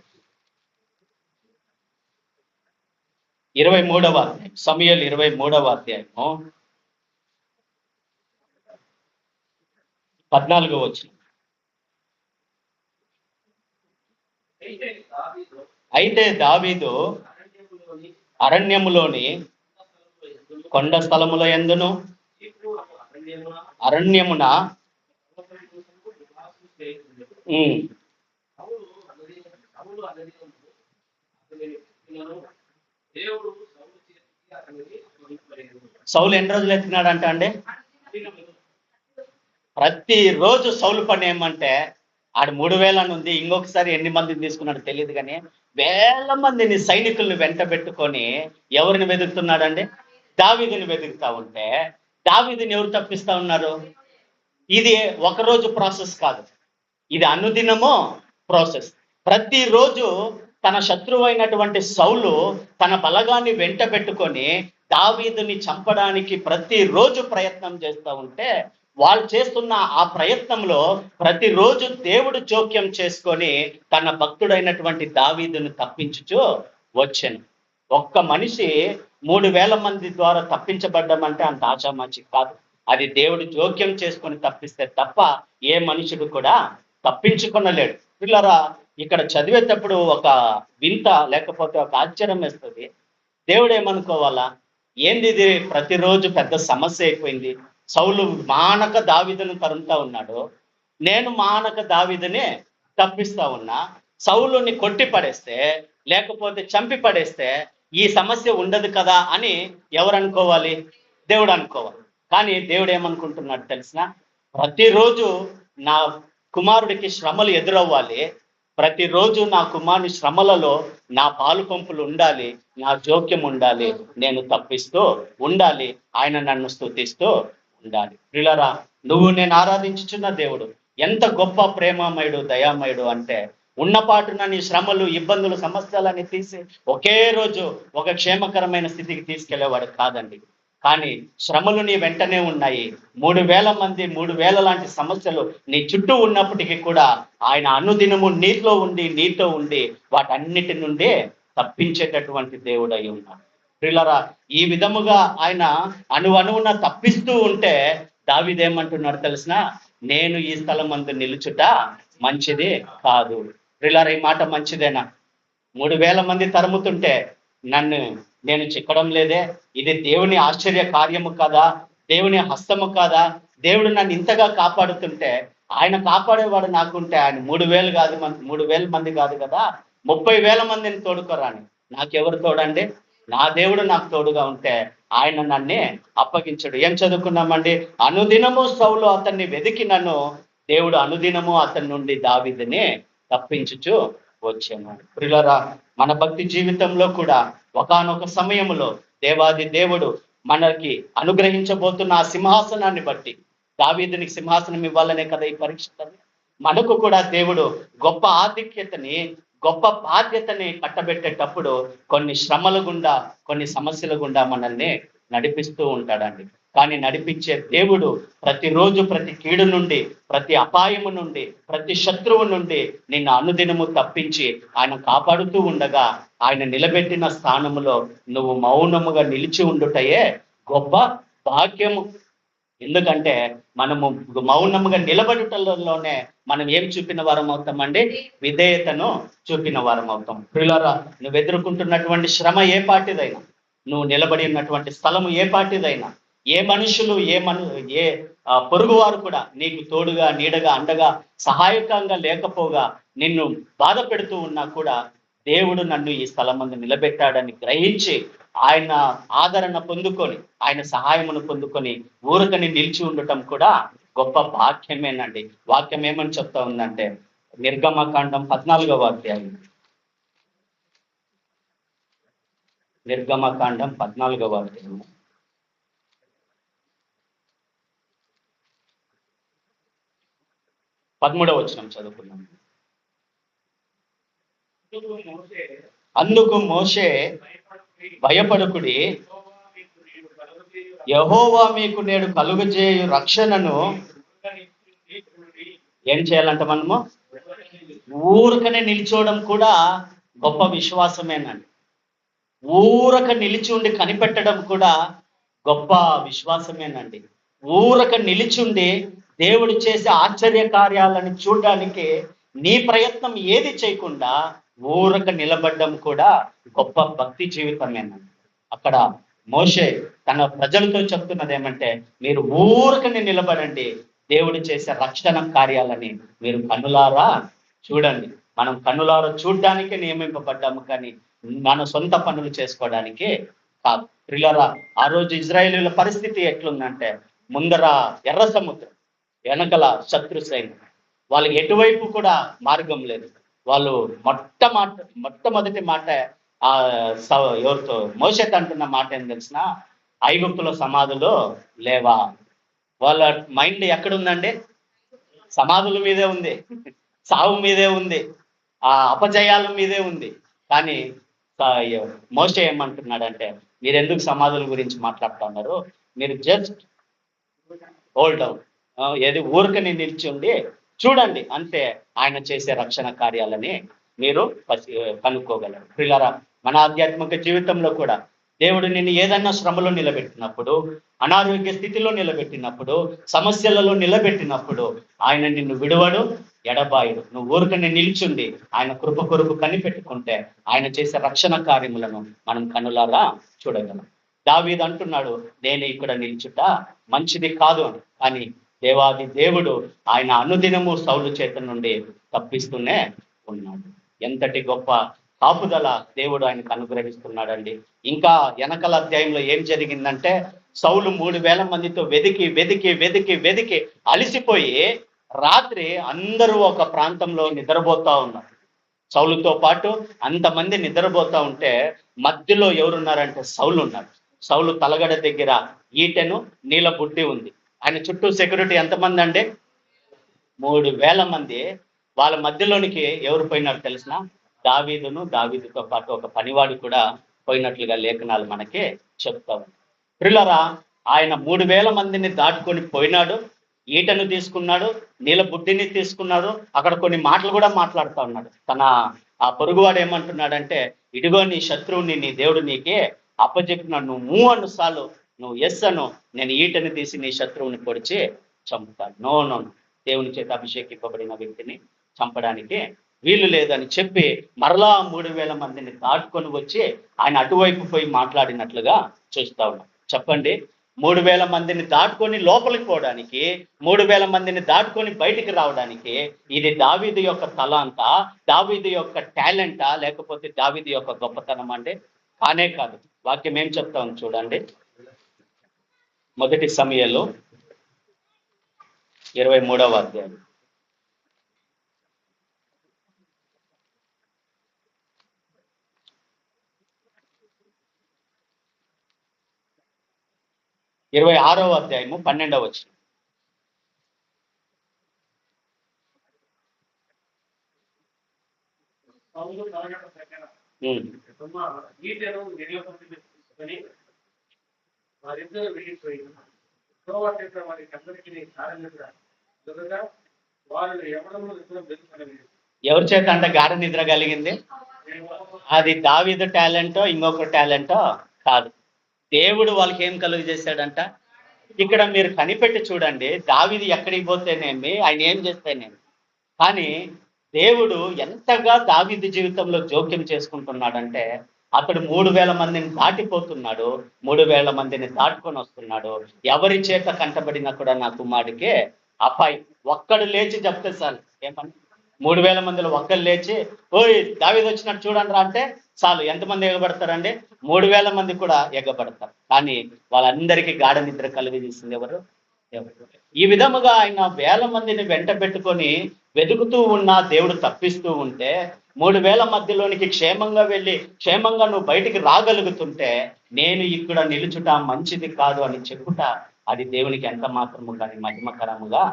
23వ అధ్యాయం, సమూయేలు 23వ అధ్యాయము 14వ వచనం. అయితే దావీదు అరణ్యములోని కొండ స్థలముల యందును అరణ్యమున సౌలు ఎన్ని రోజులు ఎత్తినాడంట అండి? ప్రతిరోజు సౌలు పని ఏమంటే, ఆడు 3000 అని ఉంది, ఇంకొకసారి ఎన్ని మందిని తీసుకున్నాడు తెలియదు, కానీ 1000 మందిని సైనికుల్ని వెంట పెట్టుకొని ఎవరిని వెతుకుతున్నాడండి? దావీదుని వెతుకుతా ఉంటే, దావీదుని ఎవరు తప్పిస్తా ఉన్నారు? ఇది ఒకరోజు ప్రాసెస్ కాదు, ఇది అనుదినము ప్రాసెస్. ప్రతిరోజు తన శత్రువు అయినటువంటి సౌలు తన బలగాన్ని వెంట పెట్టుకొని దావీదుని చంపడానికి ప్రతిరోజు ప్రయత్నం చేస్తూ ఉంటే, వాళ్ళు చేస్తున్న ఆ ప్రయత్నంలో ప్రతిరోజు దేవుడు జోక్యం చేసుకొని తన భక్తుడైనటువంటి దావీదును తప్పించుచు వచ్చాను. ఒక్క మనిషి 3,000 మంది ద్వారా తప్పించబడ్డమంటే అంత ఆషామాచి కాదు. అది దేవుడు జోక్యం చేసుకొని తప్పిస్తే తప్ప ఏ మనుషుడు కూడా తప్పించుకొనలేడు. పిల్లరా, ఇక్కడ చదివేటప్పుడు ఒక వింత లేకపోతే ఒక ఆశ్చర్యం వేస్తుంది. దేవుడు ఏమనుకోవాలా, ఏంది ఇది ప్రతిరోజు పెద్ద సమస్య అయిపోయింది, సౌలు మానక దావీదును తరుముతా ఉన్నాడు, నేను మానక దావీదునే తప్పిస్తా ఉన్నా, సౌలుని కొట్టి పడేస్తే లేకపోతే చంపి పడేస్తే ఈ సమస్య ఉండదు కదా అని ఎవరు అనుకోవాలి? దేవుడు అనుకోవాలి. కానీ దేవుడు ఏమనుకుంటున్నాడు తెలిసిన, ప్రతిరోజు నా కుమారుడికి శ్రమలు ఎదురవ్వాలి, ప్రతిరోజు నా కుమారుని శ్రమలలో నా పాలు పంపులు ఉండాలి, నా జోక్యం ఉండాలి, నేను తప్పిస్తూ ఉండాలి, ఆయన నన్ను స్తుతిస్తూ ఉండాలి. ప్రియులారా, నువ్వు నేను ఆరాధించుచున్న దేవుడు ఎంత గొప్ప ప్రేమమయుడు, దయామయుడు అంటే, ఉన్నపాటున నీ శ్రమలు, ఇబ్బందులు, సమస్యలని తీసి ఒకే రోజు ఒక క్షేమకరమైన స్థితికి తీసుకెళ్లేవాడు కాదండి. కానీ శ్రమలు నీ వెంటనే ఉన్నాయి. 3,000 మంది, 3,000 లాంటి సమస్యలు నీ చుట్టూ ఉన్నప్పటికీ కూడా ఆయన అనుదినము నీతో ఉండి వాటన్నిటి నుండి తప్పించేటటువంటి దేవుడై ఉన్నాడు. ప్రియులారా, ఈ విధముగా ఆయన అణువున తప్పిస్తూ ఉంటే దావీదేమంటున్నాడు తెలిసిన, నేను ఈ స్థలం మందు నిలుచుట మంచిది కాదు. ప్రియులారా, ఈ మాట మంచిదేనా? 3,000 మంది తరుముతుంటే నేను చిక్కడం లేదే, ఇది దేవుని ఆశ్చర్య కార్యము కాదా, దేవుని హస్తము కాదా, దేవుడు నన్ను ఇంతగా కాపాడుతుంటే, ఆయన కాపాడేవాడు నాకుంటే ఆయన 3,000 కాదు, 3,000 మంది కాదు కదా, 30,000 మందిని తోడుకోరాని నాకెవరు తోడండి? నా దేవుడు నాకు తోడుగా ఉంటే ఆయన నన్నే అప్పగించడు. ఏం చదువుకున్నామండి? అనుదినము సౌలు అతన్ని వెతికినను, దేవుడు అనుదినము అతని నుండి దావీదుని తప్పించుచు వచ్చాను. ప్రియులారా, మన భక్తి జీవితంలో కూడా ఒకానొక సమయంలో దేవాది దేవుడు మనకి అనుగ్రహించబోతున్న ఆ సింహాసనాన్ని బట్టి, దావీదునికి సింహాసనం ఇవ్వాలనే కదా ఈ పరీక్ష. మనకు కూడా దేవుడు గొప్ప ఆధిక్యతని, గొప్ప బాధ్యతని కట్టబెట్టేటప్పుడు కొన్ని శ్రమల గుండా, కొన్ని సమస్యల గుండా మనల్ని నడిపిస్తూ ఉంటాడండి. కానీ నడిపించే దేవుడు ప్రతిరోజు ప్రతి కీడు నుండి, ప్రతి అపాయము నుండి, ప్రతి శత్రువు నుండి నిన్ను అనుదినము తప్పించి ఆయన కాపాడుతూ ఉండగా, ఆయన నిలబెట్టిన స్థానములో నువ్వు మౌనముగా నిలిచి ఉండుటయే గొప్ప భాగ్యము. ఎందుకంటే మనము మౌనముగా నిలబడుటలోనే మనం ఏం చూపిన వారం అవుతామండి? విధేయతను చూపిన వారం అవుతాం. ప్రియులారా, నువ్వు ఎదుర్కొంటున్నటువంటి శ్రమ ఏ పాటిదైనా, నువ్వు నిలబడి ఉన్నటువంటి స్థలము ఏ పాటిదైనా, ఏ మనుషులు, ఏ పొరుగువారు కూడా నీకు తోడుగా, నీడగా, అండగా, సహాయకంగా లేకపోగా నిన్ను బాధ పెడుతూ ఉన్నా కూడా దేవుడు నన్ను ఈ స్థలం ముందు నిలబెట్టాడని గ్రహించి ఆయన ఆదరణ పొందుకొని, ఆయన సహాయమును పొందుకొని ఊరకని నిలిచి ఉండటం కూడా గొప్ప భాగ్యమేనండి. వాక్యం ఏమని చెప్తా ఉందంటే, నిర్గమకాండం 14వ అధ్యాయం, నిర్గమకాండం 14వ అధ్యాయం 13వ వచనం చదువుకున్నాం. అందుకు మోషే, భయపడకుడి, యెహోవా మీకు నేడు కలుగజేయు రక్షణను ఏం చేయాలంట? మనము ఊరకనే నిలిచోవడం కూడా గొప్ప విశ్వాసమేనండి. ఊరక నిలిచి ఉండి కనిపెట్టడం కూడా గొప్ప విశ్వాసమేనండి. ఊరక నిలిచుండి దేవుడు చేసే ఆశ్చర్య కార్యాలను చూడడానికి నీ ప్రయత్నం ఏది చేయకుండా ఊరక నిలబడ్డం కూడా గొప్ప భక్తి జీవితమేనండి. అక్కడ మోషే తన ప్రజలతో చెప్తున్నది ఏమంటే, మీరు ఊరకని నిలబడండి, దేవుడు చేసే రక్షణ కార్యాలని మీరు కన్నులారా చూడండి. మనం కన్నులారా చూడడానికే నియమింపబడ్డాము, కానీ మన సొంత పనులు చేసుకోవడానికి కాదు. ప్రియులారా, ఆ రోజు ఇజ్రాయేలీల పరిస్థితి ఎట్లుందంటే, ముందర ఎర్ర సముద్రం, వెనకల శత్రు సైన్యం, వాళ్ళకి ఎటువైపు కూడా మార్గం లేదు. వాళ్ళు మొట్టమొదటి మాట ఎవరితో మోషేతో అంటున్న మాట ఏం తెలిసిన, ఐగుప్తుల సమాధులు లేవా? వాళ్ళ మైండ్ ఎక్కడుందండి? సమాధుల మీదే ఉంది, సావు మీదే ఉంది, ఆ అపజయాల మీదే ఉంది. కానీ మోషే ఏమంటున్నాడంటే, మీరు ఎందుకు సమాధుల గురించి మాట్లాడుతున్నారు, మీరు జస్ట్ హోల్డ్ డౌన్, ఏది ఊరికని నిలిచి ఉండి చూడండి అంతే, ఆయన చేసే రక్షణ కార్యాలని మీరు కనుక్కోగలరు. పిల్లరా, మన ఆధ్యాత్మిక జీవితంలో కూడా దేవుడు నిన్ను ఏదైనా శ్రమలో నిలబెట్టినప్పుడు, అనారోగ్య స్థితిలో నిలబెట్టినప్పుడు, సమస్యలలో నిలబెట్టినప్పుడు ఆయన నిన్ను విడువడు, ఎడబాయుడు. నువ్వు ఊరికనే నిలిచుండి ఆయన కృప కొరకు కనిపెట్టుకుంటే ఆయన చేసే రక్షణ కార్యములను మనం కనులారా చూడగలం. దావీదు అంటున్నాడు, నేను ఇక్కడ నిల్చుట మంచిది కాదు అని. కానీ దేవాది దేవుడు ఆయన అనుదినము సౌలు చేత నుండి తప్పిస్తూనే ఉన్నాడు. ఎంతటి గొప్ప కాపుదల దేవుడు ఆయనకు అనుగ్రహిస్తున్నాడండి. ఇంకా వెనకల అధ్యాయంలో ఏం జరిగిందంటే, సౌలు 3,000 మందితో వెదికి వెదికి వెదికి వెదికి అలిసిపోయి రాత్రి అందరూ ఒక ప్రాంతంలో నిద్రపోతా ఉన్నారు. సౌలుతో పాటు అంతమంది నిద్రపోతా ఉంటే మధ్యలో ఎవరున్నారంటే సౌలు ఉన్నాడు. సౌలు తలగడ దగ్గర ఈటెను నీల బుడ్డి ఉంది. ఆయన చుట్టూ సెక్యూరిటీ ఎంతమంది అంటే 3,000 మంది. వాళ్ళ మధ్యలోనికి ఎవరు పోయినారు తెలిసిన? దావీదును, దావీదుతో పాటు ఒక పనివాడు కూడా పోయినట్లుగా లేఖనాలు మనకి చెప్తావు. ప్రియులారా, ఆయన 3,000 మందిని దాటుకొని పోయినాడు, ఈటను తీసుకున్నాడు, నీల బుడ్డిని తీసుకున్నాడు, అక్కడ కొన్ని మాటలు కూడా మాట్లాడుతూ ఉన్నాడు. తన ఆ పొరుగువాడు ఏమంటున్నాడంటే, ఇదిగో నీ శత్రువుని నీ దేవుడు నీకే అప్పచెప్పినాడు, నువ్వు మూ అను సాలు, నువ్వు ఎస్ అను, నేను ఈటని తీసి నీ శత్రువుని పొడిచి చంపుతాను. నో నో, దేవుని చేత అభిషేకింపబడిన వ్యక్తిని చంపడానికి వీలు లేదని చెప్పి మరలా 3,000 మందిని దాటుకొని వచ్చి ఆయన అటువైపు పోయి మాట్లాడినట్లుగా చూస్తా ఉన్నాం. చెప్పండి, 3,000 మందిని దాటుకొని లోపలికి పోవడానికి, 3,000 మందిని దాటుకొని బయటికి రావడానికి ఇది దావీదు యొక్క తలాంతా, దావీదు యొక్క టాలెంటా, లేకపోతే దావీదు యొక్క గొప్పతనం అంటే? కానే కాదు. వాక్యం ఏం చెప్తాం చూడండి. 1 సమూయేలు 23వ అధ్యాయం. ఇరవై 26వ అధ్యాయము 12వ వచనం. ఎవరి చేత అంటే గాఢ నిద్ర కలిగింది? అది దావీదు టాలెంటో ఇంకొక టాలెంటో కాదు. దేవుడు వాళ్ళకి ఏం కలుగు చేశాడంట? ఇక్కడ మీరు కనిపెట్టి చూడండి, దావీదు ఎక్కడికి పోతేనేమి, ఆయన ఏం చేస్తేనేమి, కానీ దేవుడు ఎంతగా దావీదు జీవితంలో జోక్యం చేసుకుంటున్నాడంటే, అతడు 3,000 మందిని దాటిపోతున్నాడు, 3,000 మందిని దాటుకొని వస్తున్నాడు. ఎవరి చేత కంటబడినా కూడా నా కుమారుడికే అపాయి. ఒక్కడు లేచి చెప్తే చాలు, ఏమని 3,000 మందిలో ఒక్కడు లేచి ఓయ్ దావీదు వచ్చినట్టు చూడండి రా అంటే చాలు. ఎంతమంది ఎగబడతారండి? 3,000 మంది కూడా ఎగబడతారు. కానీ వాళ్ళందరికీ గాఢ నిద్ర కలిగజేసింది ఎవరు? ఈ విధముగా ఆయన 1,000 మందిని వెంట పెట్టుకొని వెతుకుతూ ఉన్నా దేవుడు తప్పిస్తూ ఉంటే, 3,000 మధ్యలోనికి క్షేమంగా వెళ్ళి క్షేమంగా నువ్వు బయటికి రాగలుగుతుంటే, నేను ఇక్కడ నిలుచుట మంచిది కాదు అని చెప్పుట అది దేవునికి ఎంత మాత్రము కానీ మహిమకరముగా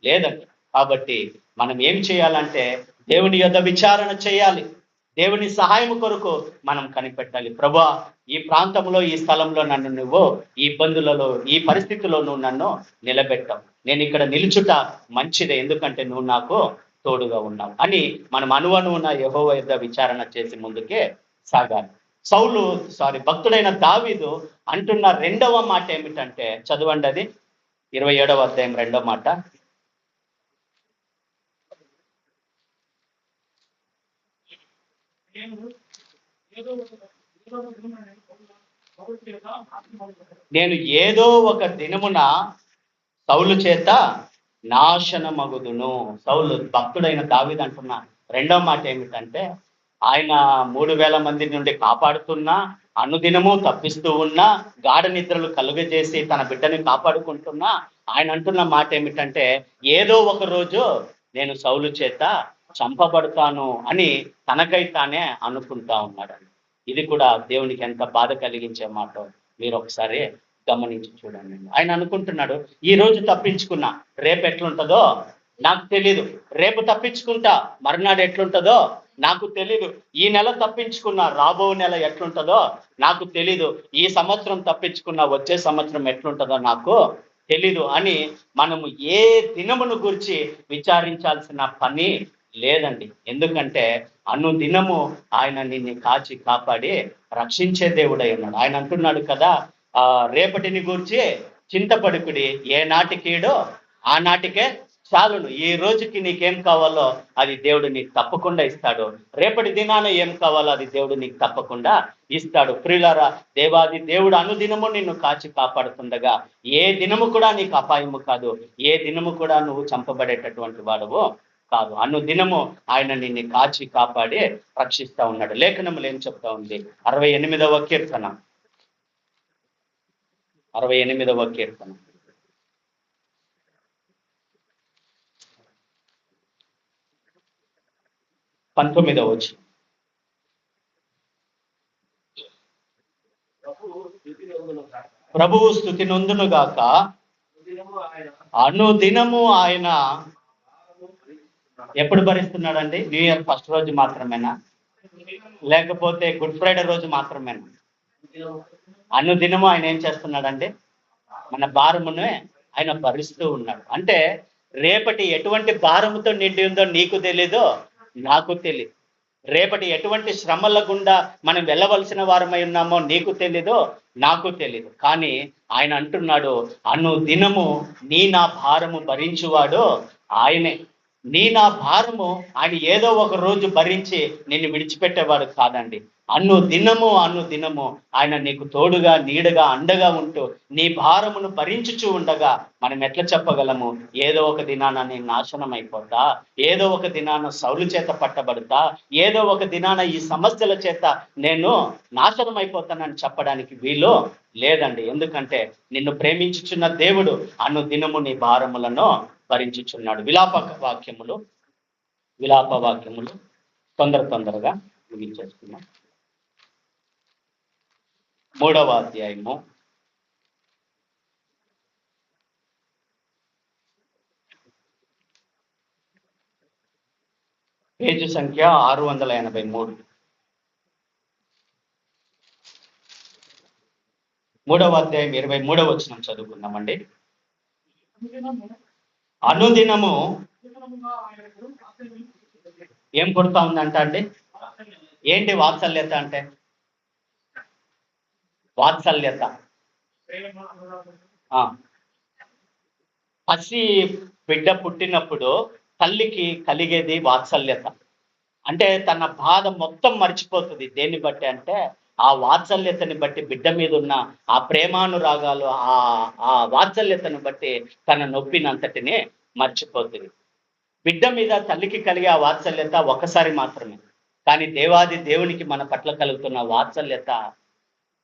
లేదండి. కాబట్టి మనం ఏం చేయాలంటే దేవుని యొద్ద విచారణ చేయాలి. దేవుని సహాయం కొరకు మనం కనిపెట్టాలి. ప్రభువా, ఈ ప్రాంతంలో ఈ స్థలంలో నన్ను నువ్వు ఈ ఇబ్బందులలో ఈ పరిస్థితిలో నువ్వు నన్ను నిలబెట్టావు, నేను ఇక్కడ నిలుచుట మంచిదే, ఎందుకంటే నువ్వు నాకు తోడుగా ఉన్నావు అని మనం అనువనువున యెహోవా యొద్ద విచారణ చేసి ముందుకే సాగాలి. భక్తుడైన దావీదు అంటున్న రెండవ మాట ఏమిటంటే, చదవండి అది 27వ అధ్యాయం 2వ మాట. నేను ఏదో ఒక దినమున సౌలు చేత నాశనమగుదును. సౌలు భక్తుడైన దావీదు అంటున్న రెండవ మాట ఏమిటంటే, ఆయన 3,000 మంది నుండి కాపాడుతున్నా, అనుదినము తప్పిస్తూ ఉన్నా, గాఢ నిద్రలు కలుగజేసి తన బిడ్డని కాపాడుకుంటున్నా, ఆయన అంటున్న మాట ఏమిటంటే, ఏదో ఒక రోజు నేను సౌలు చేత చంపబడతాను అని తనకై తానే అనుకుంటా ఉన్నాడు. ఇది కూడా దేవునికి ఎంత బాధ కలిగించే మాట మీరు ఒకసారి గమనించి చూడండి. ఆయన అనుకుంటున్నాడు, ఈ రోజు తప్పించుకున్నా రేపు ఎట్లుంటుందో నాకు తెలీదు, రేపు తప్పించుకుంటా మరునాడు ఎట్లుంటుందో నాకు తెలీదు. ఈ నెల తప్పించుకున్నా రాబో నెల ఎట్లుంటుందో నాకు తెలీదు. ఈ సంవత్సరం తప్పించుకున్నా వచ్చే సంవత్సరం ఎట్లుంటుందో నాకు తెలీదు అని మనము ఏ దినమును గురించి విచారించాల్సిన పని లేదండి. ఎందుకంటే అనుదినము ఆయన నిన్ను కాచి కాపాడి రక్షించే దేవుడై ఉన్నాడు. ఆయన అంటున్నాడు కదా, రేపటిని గురించి చింతపడుకుడి, ఏ నాటికీడో ఆ నాటికే చాలును. ఈ రోజుకి నీకేం కావాలో అది దేవుడు నీకు తప్పకుండా ఇస్తాడు. రేపటి దినాన ఏం కావాలో అది దేవుడు నీకు తప్పకుండా ఇస్తాడు. ప్రియులారా, దేవాది దేవుడు అనుదినము నిన్ను కాచి కాపాడుతుండగా ఏ దినము కూడా నీకు అపాయము కాదు, ఏ దినము కూడా నువ్వు చంపబడేటటువంటి వాడవు కాదు. అనుదినము ఆయన నిన్ను కాచి కాపాడి రక్షిస్తా ఉన్నాడు. లేఖనములు ఏం చెప్తా ఉంది? 68వ కీర్తన 68వ కీర్తన 19వ వచనం. ప్రభువు స్తుతి నొందును గాక, అనుదినము ఆయన ఎప్పుడు భరిస్తున్నాడండి? న్యూ ఇయర్ ఫస్ట్ రోజు మాత్రమేనా, లేకపోతే గుడ్ ఫ్రైడే రోజు మాత్రమేనా? అనుదినము ఆయన ఏం చేస్తున్నాడంటే మన భారమునే ఆయన భరిస్తూ ఉన్నాడు. అంటే రేపటి ఎటువంటి భారముతో నిండి ఉందో నీకు తెలీదో, నాకు తెలియదు. రేపటి ఎటువంటి శ్రమల గుండా మనం వెళ్ళవలసిన వారమై ఉన్నామో నీకు తెలీదో, నాకు తెలీదు. కానీ ఆయన అంటున్నాడు, అనుదినము నీ నా భారము భరించువాడు ఆయనే. నీ నా భారము ఆయన ఏదో ఒక రోజు భరించి నిన్ను విడిచిపెట్టేవాడు కాదండి. అనుదినము ఆయన నీకు తోడుగా నీడగా అండగా ఉంటూ నీ భారమును భరించుచూ ఉండగా మనం ఎట్లా చెప్పగలము, ఏదో ఒక దినాన నేను నాశనం అయిపోతా, ఏదో ఒక దినాన సౌలు చేత పట్టబడతా, ఏదో ఒక దినాన ఈ సమస్యల చేత నేను నాశనం అయిపోతానని చెప్పడానికి వీలు లేదండి. ఎందుకంటే నిన్ను ప్రేమించుచున్న దేవుడు అనుదినము నీ భారములను భరించుచున్నాడు. విలాప వాక్యములు తొందరగా ముగించేస్తున్నాం. 3వ అధ్యాయము 683. 3వ అధ్యాయం 23వ వచనం చదువుకుందామండి. అనుదినము ఏం పుడతా ఉందంట అండి? ఏంటి వాత్సల్యత అంటే? వాత్సల్యత పసి బిడ్డ పుట్టినప్పుడు తల్లికి కలిగేది వాత్సల్యత. అంటే తన బాధ మొత్తం మర్చిపోతుంది. దేన్ని బట్టి అంటే ఆ వాత్సల్యతని బట్టి, బిడ్డ మీద ఉన్న ఆ ప్రేమానురాగాలు, ఆ వాత్సల్యతను బట్టి తన నొప్పినంతటిని మర్చిపోతుంది. బిడ్డ మీద తల్లికి కలిగే ఆ వాత్సల్యత ఒకసారి మాత్రమే. కానీ దేవాది దేవునికి మన పట్ల కలుగుతున్న వాత్సల్యత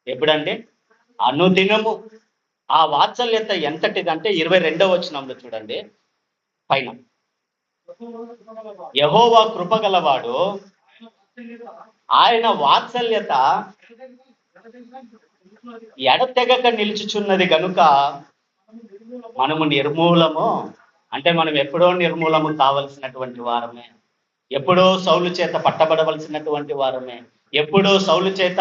ఎప్పుడంటే అనుదినము. ఆ వాత్సల్యత ఎంతటిదంటే 22వ వచనంలో చూడండి పైన, యెహోవా కృపగలవాడు, ఆయన వాత్సల్యత ఎడతెగక నిలుచుచున్నది గనుక మనము నిర్మూలము. అంటే మనం ఎప్పుడో నిర్మూలము కావలసినటువంటి వారమే, ఎప్పుడో సౌలు చేత పట్టబడవలసినటువంటి వారమే, ఎప్పుడో సౌలు చేత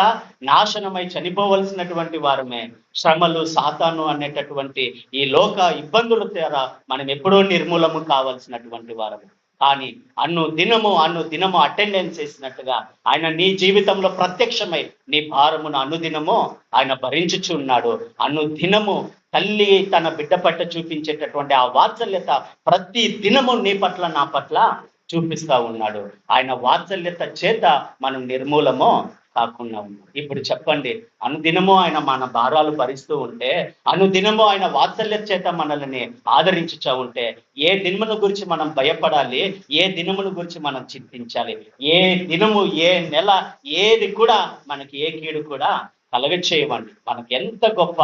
నాశనమై చనిపోవలసినటువంటి వారమే. శ్రమలు, సాతాను అనేటటువంటి ఈ లోక ఇబ్బందుల ద్వారా మనం ఎప్పుడో నిర్మూలము కావలసినటువంటి వారమే. కానీ అనుదినము అటెండెన్స్ చేసినట్టుగా ఆయన నీ జీవితంలో ప్రత్యక్షమై నీ భారమును అనుదినము ఆయన భరించుచు ఉన్నాడు. అనుదినము తల్లి తన బిడ్డ పట్ల చూపించేటటువంటి ఆ వాత్సల్యత ప్రతి దినము నీ పట్ల నా పట్ల చూపిస్తా ఉన్నాడు. ఆయన వాత్సల్యత చేత మనం నిర్మూలము కాకుండా ఉన్నాం. ఇప్పుడు చెప్పండి, అనుదినము ఆయన మన భారాలు భరిస్తూ ఉంటే, అనుదినము ఆయన వాత్సల్యత చేత మనల్ని ఆదరించుచా ఉంటే, ఏ దినమును గురించి మనం భయపడాలి, ఏ దినమును గురించి మనం చింతించాలి? ఏ దినము, ఏ నెల, ఏది కూడా మనకి ఏ కీడు కూడా కలగచేయవండి. మనకి ఎంత గొప్ప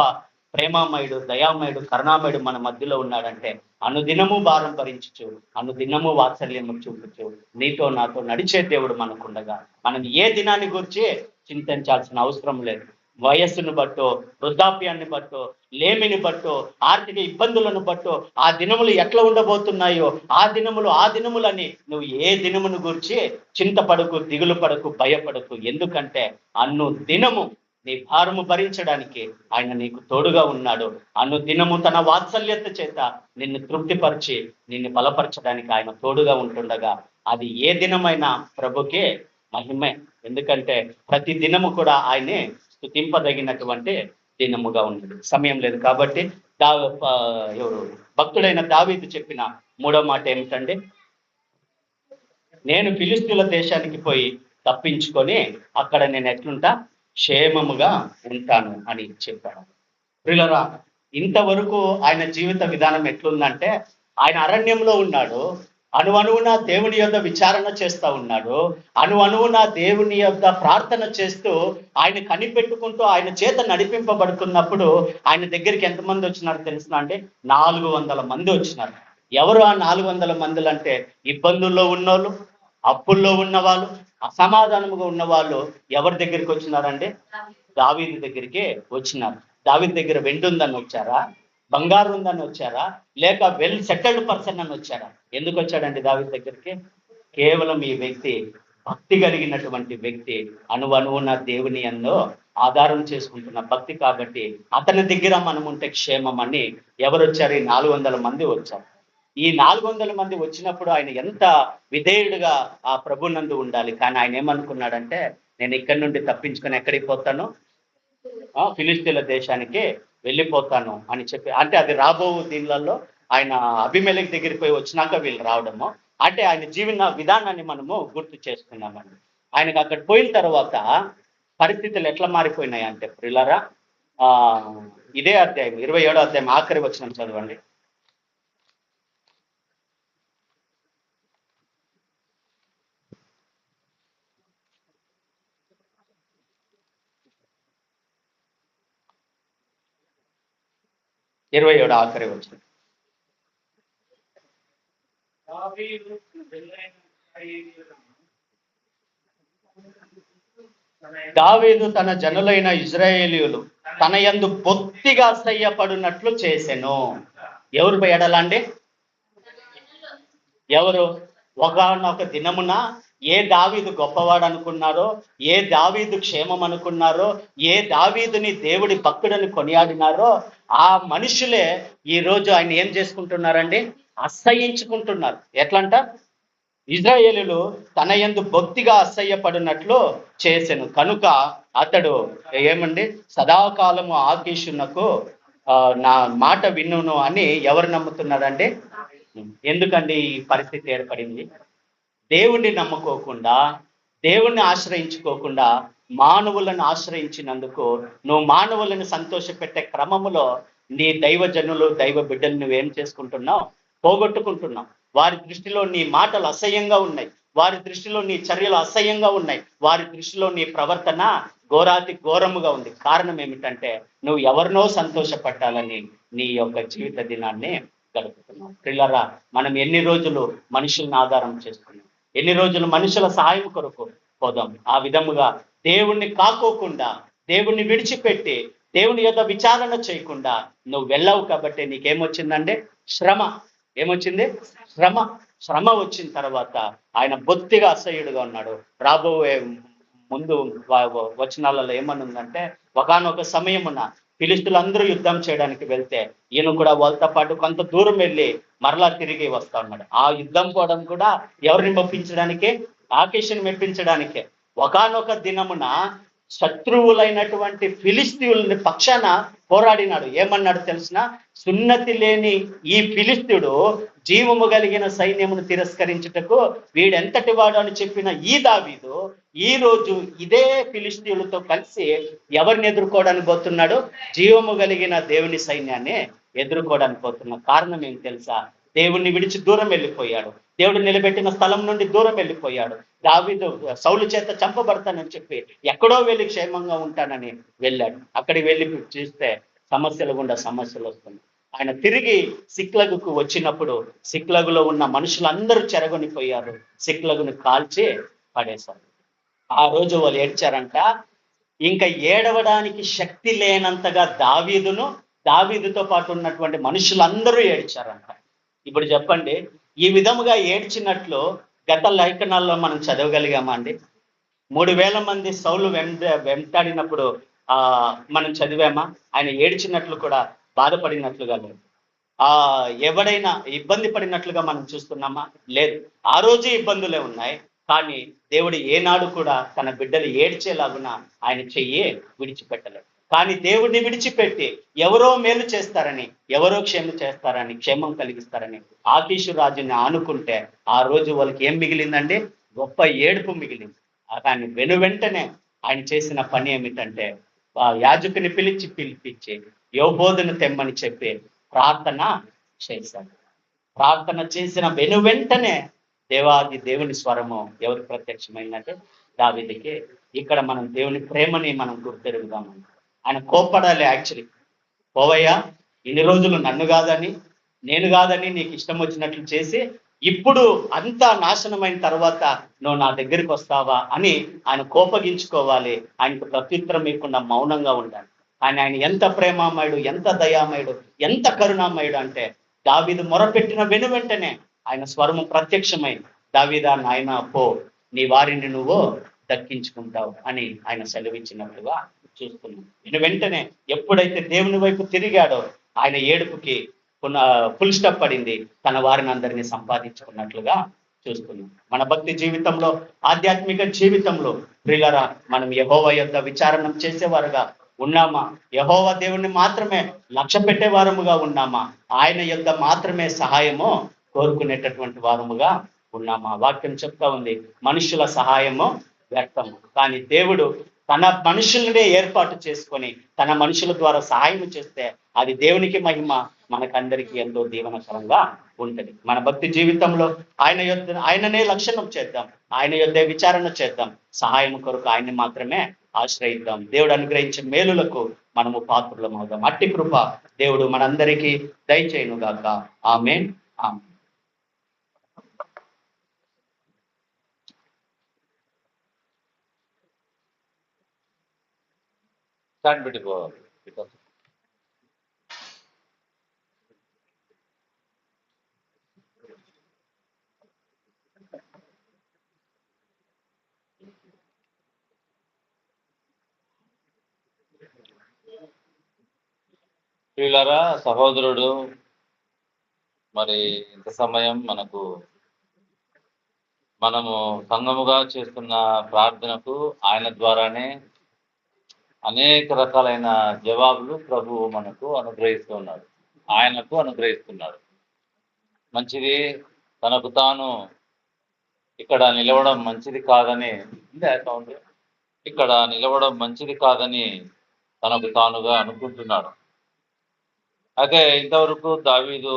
ప్రేమామయుడు, దయామయుడు, కరుణామయుడు మన మధ్యలో ఉన్నాడంటే, అనుదినము భారం భరించుచు, అనుదినము వాత్సల్యము చూపుచు నీతో నాతో నడిచే దేవుడు మనకుండగా మనం ఏ దినాన్ని గురించి చింతించాల్సిన అవసరం లేదు. వయస్సును బట్టో, వృద్ధాప్యాన్ని బట్టో, లేమిని బట్టో, ఆర్థిక ఇబ్బందులను బట్టో, ఆ దినములు ఎట్లా ఉండబోతున్నాయో ఆ దినములని నువ్వు ఏ దినమును గురించి చింతపడకు, దిగులు పడకు, భయపడకు. ఎందుకంటే అన్ను దినము నీ భారము భరించడానికి ఆయన నీకు తోడుగా ఉన్నాడు. అన్ను దినము తన వాత్సల్యత చేత నిన్ను తృప్తిపరిచి నిన్ను బలపరచడానికి ఆయన తోడుగా ఉంటుండగా అది ఏ దినమైనా ప్రభుకే మహిమే. ఎందుకంటే ప్రతి దినము కూడా ఆయనే స్తుతింపదగినటువంటి దినముగా ఉన్నది. సమయం లేదు కాబట్టి ఎవరు భక్తుడైన దావీదు చెప్పిన మూడో మాట ఏమిటండి? నేను ఫిలిస్తీన్ల దేశానికి పోయి తప్పించుకొని అక్కడ నేను ఎట్లుంటా, క్షేమముగా ఉంటాను అని చెప్పాడు. ప్రియులారా, ఇంతవరకు ఆయన జీవిత విధానం ఎట్లుందంటే ఆయన అరణ్యంలో ఉన్నాడు, అణువణువున దేవుని యొద్ద విచారణ చేస్తూ ఉన్నాడు, అణువణువున దేవుని యొద్ద ప్రార్థన చేస్తూ ఆయన కనిపెట్టుకుంటూ ఆయన చేత నడిపింపబడుతున్నప్పుడు ఆయన దగ్గరికి ఎంతమంది వచ్చినారు తెలుసునా అండి? 400 మంది వచ్చినారు. ఎవరు ఆ 400 మందులు అంటే ఇబ్బందుల్లో ఉన్నోళ్ళు, అప్పుల్లో ఉన్నవాళ్ళు, అసమాధానముగా ఉన్న వాళ్ళు ఎవరి దగ్గరికి వచ్చినారంటే దావీదు దగ్గరికి వచ్చినారు. దావీదు దగ్గర వెండి ఉందని వచ్చారా, బంగారు ఉందని వచ్చారా, లేక వెల్ సెటిల్డ్ పర్సన్ అని వచ్చారా? ఎందుకు వచ్చాడండి దావీదు దగ్గరికి? కేవలం ఈ వ్యక్తి భక్తి కలిగినటువంటి వ్యక్తి, అణువణువున దేవుని యందు ఆధారం చేసుకుంటున్న భక్తి కాబట్టి అతని దగ్గర మనం ఉంటే క్షేమం అని ఎవరు వచ్చారు? ఈ 400 మంది వచ్చారు. ఈ 400 మంది వచ్చినప్పుడు ఆయన ఎంత విధేయుడుగా ఆ ప్రభునందు ఉండాలి. కానీ ఆయన ఏమనుకున్నాడంటే నేను ఇక్కడి నుండి తప్పించుకొని ఎక్కడికి పోతాను? ఫిలిస్తీన్ల దేశానికి వెళ్ళిపోతాను అని చెప్పి, అంటే అది రాబో దీనిలలో ఆయన అబీమెలెకు దగ్గరికి పోయి వచ్చినాక వీళ్ళు రావడము, అంటే ఆయన జీవన విధానాన్ని మనము గుర్తు చేసుకున్నామండి. ఆయనకు అక్కడ పోయిన తర్వాత పరిస్థితులు ఎట్లా మారిపోయినాయి అంటే ప్రియులారా, ఇదే అధ్యాయం 27వ అధ్యాయం ఆఖరి వచనం చదవండి. ఆఖరి వచనం. దావీదు తన జనులైన ఇజ్రాయేలీయులు తన యందు బొత్తిగా అసహ్యపడినట్లు చేసెను. ఎవరు ఎడలండి? ఎవరు? ఒకనొక దినమున ఏ దావీదు గొప్పవాడు అనుకున్నారో, ఏ దావీదు క్షేమం అనుకున్నారో, ఏ దావీదుని దేవుడి భక్తుడని కొనియాడినారో ఆ మనుషులే ఈ రోజు ఆయన ఏం చేసుకుంటున్నారండి? అసహ్యించుకుంటున్నారు. ఎట్లంట? ఇజ్రాయేలులు తన యందు బొత్తిగా అసహ్యపడినట్లు చేసెను కనుక అతడు ఏమండి సదాకాలము ఆకీషునకు నా మాట విన్నును అని ఎవరు నమ్ముతున్నారండి? ఎందుకండి ఈ పరిస్థితి ఏర్పడింది? దేవుణ్ణి నమ్ముకోకుండా, దేవుణ్ణి ఆశ్రయించుకోకుండా మానవులను ఆశ్రయించినందుకు నువ్వు మానవులను సంతోషపెట్టే క్రమములో నీ దైవజనులు, దైవ బిడ్డలు నువ్వేం చేసుకుంటున్నావు? పోగొట్టుకుంటున్నావు. వారి దృష్టిలో నీ మాటలు అసహ్యంగా ఉన్నాయి, వారి దృష్టిలో నీ చర్యలు అసహ్యంగా ఉన్నాయి, వారి దృష్టిలో నీ ప్రవర్తన ఘోరాతి ఘోరముగా ఉంది. కారణం ఏమిటంటే నువ్వు ఎవరినో సంతోషపట్టాలని నీ యొక్క జీవిత దినాన్ని గడుపుతున్నావు. పిల్లరా, మనం ఎన్ని రోజులు మనుషుల్ని ఆధారం చేస్తున్నాం? ఎన్ని రోజులు మనుషుల సహాయం కొరకు పోదాం? ఆ విధముగా దేవుణ్ణి కాకోకుండా, దేవుణ్ణి విడిచిపెట్టి, దేవుని యొక్క విచారణ చేయకుండా నువ్వు వెళ్ళావు కాబట్టి నీకేమొచ్చిందంటే శ్రమ. ఏమొచ్చింది? శ్రమ. శ్రమ వచ్చిన తర్వాత ఆయన బొత్తిగా అసహ్యుడుగా ఉన్నాడు. రాబోయే ముందు వచనాలలో ఏమనుందంటే ఒకానొక సమయమున ఫిలిష్తులందరూ యుద్ధం చేయడానికి వెళ్తే ఈయన కూడా వాళ్ళతో పాటు కొంత దూరం వెళ్ళి మరలా తిరిగి వస్తా ఉన్నాడు. ఆ యుద్ధం పోవడం కూడా ఎవరిని మెప్పించడానికే? ఆకీషుని మెప్పించడానికే. ఒకానొక దినమున శత్రువులైనటువంటి ఫిలిస్తీయులని పక్షాన పోరాడినాడు. ఏమన్నాడు తెలిసిన? సున్నతి లేని ఈ ఫిలిస్తీయుడు జీవము కలిగిన సైన్యమును తిరస్కరించుటకు వీడెంతటి వాడు అని చెప్పిన ఈ దావీదు ఈ రోజు ఇదే ఫిలిస్తీయులతో కలిసి ఎవరిని ఎదుర్కోవడానికి పోతున్నాడు? జీవము కలిగిన దేవుని సైన్యాన్ని ఎదుర్కోవడానికి పోతున్నాడు. కారణం ఏం తెలుసా? దేవుణ్ణి విడిచి దూరం వెళ్ళిపోయాడు. దేవుడు నిలబెట్టిన స్థలం నుండి దూరం వెళ్ళిపోయాడు. దావీదు సౌలు చేత చంపబడతానని చెప్పి ఎక్కడో వెళ్ళి క్షేమంగా ఉంటానని వెళ్ళాడు. అక్కడికి వెళ్ళి చూస్తే సమస్యలు గుండా సమస్యలు వస్తుంది. ఆయన తిరిగి సిక్లగుకు వచ్చినప్పుడు సిక్లగులో ఉన్న మనుషులందరూ చెరగొనిపోయారు. సిక్లగుని కాల్చి పడేశారు. ఆ రోజు వాళ్ళు ఏడ్చారంట, ఇంకా ఏడవడానికి శక్తి లేనంతగా దావీదుతో పాటు ఉన్నటువంటి మనుషులందరూ ఏడ్చారంట. ఇప్పుడు చెప్పండి, ఈ విధముగా ఏడ్చినట్లు గత లేఖనాల్లో మనం చదవగలిగామా అండి? 3,000 మంది సౌలు వెంటాడినప్పుడు మనం చదివామా? ఆయన ఏడ్చినట్లు కూడా, బాధపడినట్లుగా లేదు. ఎవడైనా ఇబ్బంది పడినట్లుగా మనం చూస్తున్నామా? లేదు. ఆ రోజు ఇబ్బందులే ఉన్నాయి, కానీ దేవుడు ఏనాడు కూడా తన బిడ్డలు ఏడ్చేలాగున ఆయన చెయ్యి విడిచిపెట్టలేడు. కానీ దేవుడిని విడిచిపెట్టి ఎవరో మేలు చేస్తారని, ఎవరో క్షేమం కలిగిస్తారని ఆకీషు రాజుని ఆనుకుంటే ఆ రోజు వాళ్ళకి ఏం మిగిలిందండి? గొప్ప ఏడుపు మిగిలింది. కానీ వెంటనే ఆయన చేసిన పని ఏమిటంటే, యాజకుని పిలిపించి యోబోధును తెమ్మని చెప్పి ప్రార్థన చేశాడు. ప్రార్థన చేసిన వెంటనే దేవుని స్వరము ఎవరికి ప్రత్యక్షమైందంటే దావీదుకి. ఇక్కడ మనం దేవుని ప్రేమని మనం గుర్తెరుగుదాము. ఆయన కోప్పడాలి. యాక్చువల్లీ, పోవయ్యా, ఇన్ని రోజులు నన్ను కాదని, నేను కాదని నీకు ఇష్టం వచ్చినట్లు చేసి ఇప్పుడు అంతా నాశనమైన తర్వాత నువ్వు నా దగ్గరికి వస్తావా అని ఆయన కోపగించుకోవాలి. ఆయనకు ప్రత్యుత్తరం ఇవ్వకుండా మౌనంగా ఉండాలి. కానీ ఆయన ఎంత ప్రేమామయుడు, ఎంత దయామయుడు, ఎంత కరుణామయుడు అంటే, దావీదు మొరపెట్టిన వెంటనే ఆయన స్వరము ప్రత్యక్షమై, దావీదా నాయనా పో, నీ వారిని నువ్వు దక్కించుకుంటావు అని ఆయన సెలవిచ్చినట్లుగా చూస్తున్నాం. వెంటనే ఎప్పుడైతే దేవుని వైపు తిరిగాడో ఆయన ఏడుపుకి ఫుల్ స్టాప్ పడింది. తన వారిని అందరినీ సంపాదించుకున్నట్లుగా చూస్తున్నాం. మన భక్తి జీవితంలో, ఆధ్యాత్మిక జీవితంలో ప్రియులారా, మనం యెహోవా యొద్ద విచారణ చేసేవారుగా ఉన్నామా? యెహోవా దేవుణ్ణి మాత్రమే లక్ష్య పెట్టే వారముగా ఉన్నామా? ఆయన యొద్ద మాత్రమే సహాయము కోరుకునేటటువంటి వారముగా ఉన్నామా? వాక్యం చెప్తా ఉంది, మనుషుల సహాయము వ్యర్థము. కానీ దేవుడు తన మనుషులనే ఏర్పాటు చేసుకొని తన మనుషుల ద్వారా సహాయం చేస్తే అది దేవునికి మహిమ, మనకందరికీ ఎంతో దీవనకరంగా ఉంటుంది. మన భక్తి జీవితంలో ఆయననే లక్షణం చేద్దాం, ఆయన యొద్దే విచారణ చేద్దాం, సహాయం కొరకు ఆయన్ని మాత్రమే ఆశ్రయిద్దాం. దేవుడు అనుగ్రహించే మేలులకు మనము పాత్రులం అవుదాం. అట్టి కృప దేవుడు మనందరికీ దయచేయును గాక. ఆమేన్. ఆమేన్. ప్రియులారా, సహోదరుడు మరి ఇంత సమయం మనము సంఘముగా చేస్తున్న ప్రార్థనకు ఆయన ద్వారానే అనేక రకాలైన జవాబులు ప్రభువు మనకు అనుగ్రహిస్తున్నాడు, ఆయనకు అనుగ్రహిస్తున్నాడు. మంచిది. తనకు తాను ఇక్కడ నిలవడం మంచిది కాదని తనకు తానుగా అనుకుంటున్నాడు. అయితే ఇంతవరకు దావీదు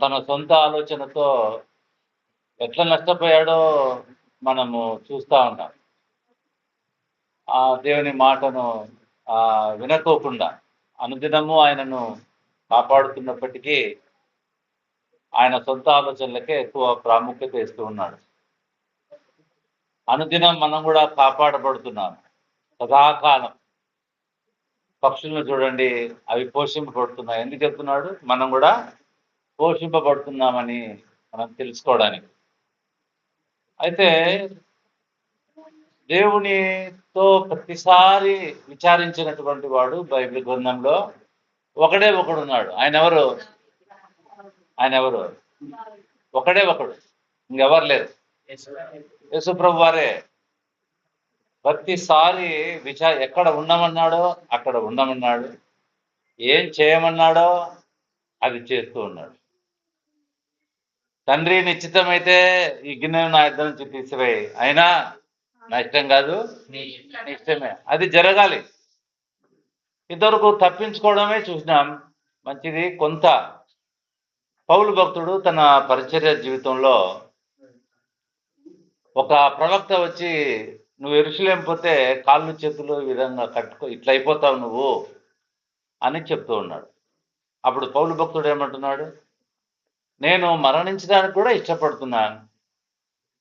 తన సొంత ఆలోచనతో ఎట్లా నష్టపోయాడో మనము చూస్తూ ఉన్నాం. ఆ దేవుని మాటను వినకోకుండా అనుదినము ఆయనను కాపాడుతున్నప్పటికీ ఆయన సొంత ఆలోచనలకే ఎక్కువ ప్రాముఖ్యత ఇస్తూ ఉన్నాడు. అనుదినం మనం కూడా కాపాడబడుతున్నాం సదాకాలం. పక్షులను చూడండి, అవి పోషింపబడుతున్నాయి. ఎందుకు చెప్తున్నాడు? మనం కూడా పోషింపబడుతున్నామని మనం తెలుసుకోవడానికి. అయితే దేవునితో ప్రతిసారి విచారించినటువంటి వాడు బైబిల్ గ్రంథంలో ఒకడే ఒకడున్నాడు. ఆయన ఎవరు? ఒకడే ఒకడు, ఇంకెవరు లేరు. యేసుప్రభు వారే. ప్రతిసారి ఎక్కడ ఉండమన్నాడో అక్కడ ఉండమన్నాడు, ఏం చేయమన్నాడో అది చేస్తూ ఉన్నాడు. తండ్రి నిశ్చితమైతే ఈ గిన్నెను నా ఇద్దరి నుంచి తీసివేయి, అయినా నా ఇష్టం కాదు, నీ ఇష్టమే. అది జరగాలి. ఇంతవరకు తప్పించుకోవడమే చూసినాం. మంచిది. కొంత పౌలు భక్తుడు తన పరిచర్య జీవితంలో ఒక ప్రవక్త వచ్చి, నువ్వు యెరూషలేం పోతే కాళ్ళు చేతులు ఈ విధంగా కట్టుకో, ఇట్లా అయిపోతావు నువ్వు అని చెప్తూ ఉన్నాడు. అప్పుడు పౌలు భక్తుడు ఏమంటున్నాడు? నేను మరణించడానికి కూడా ఇష్టపడుతున్నాను,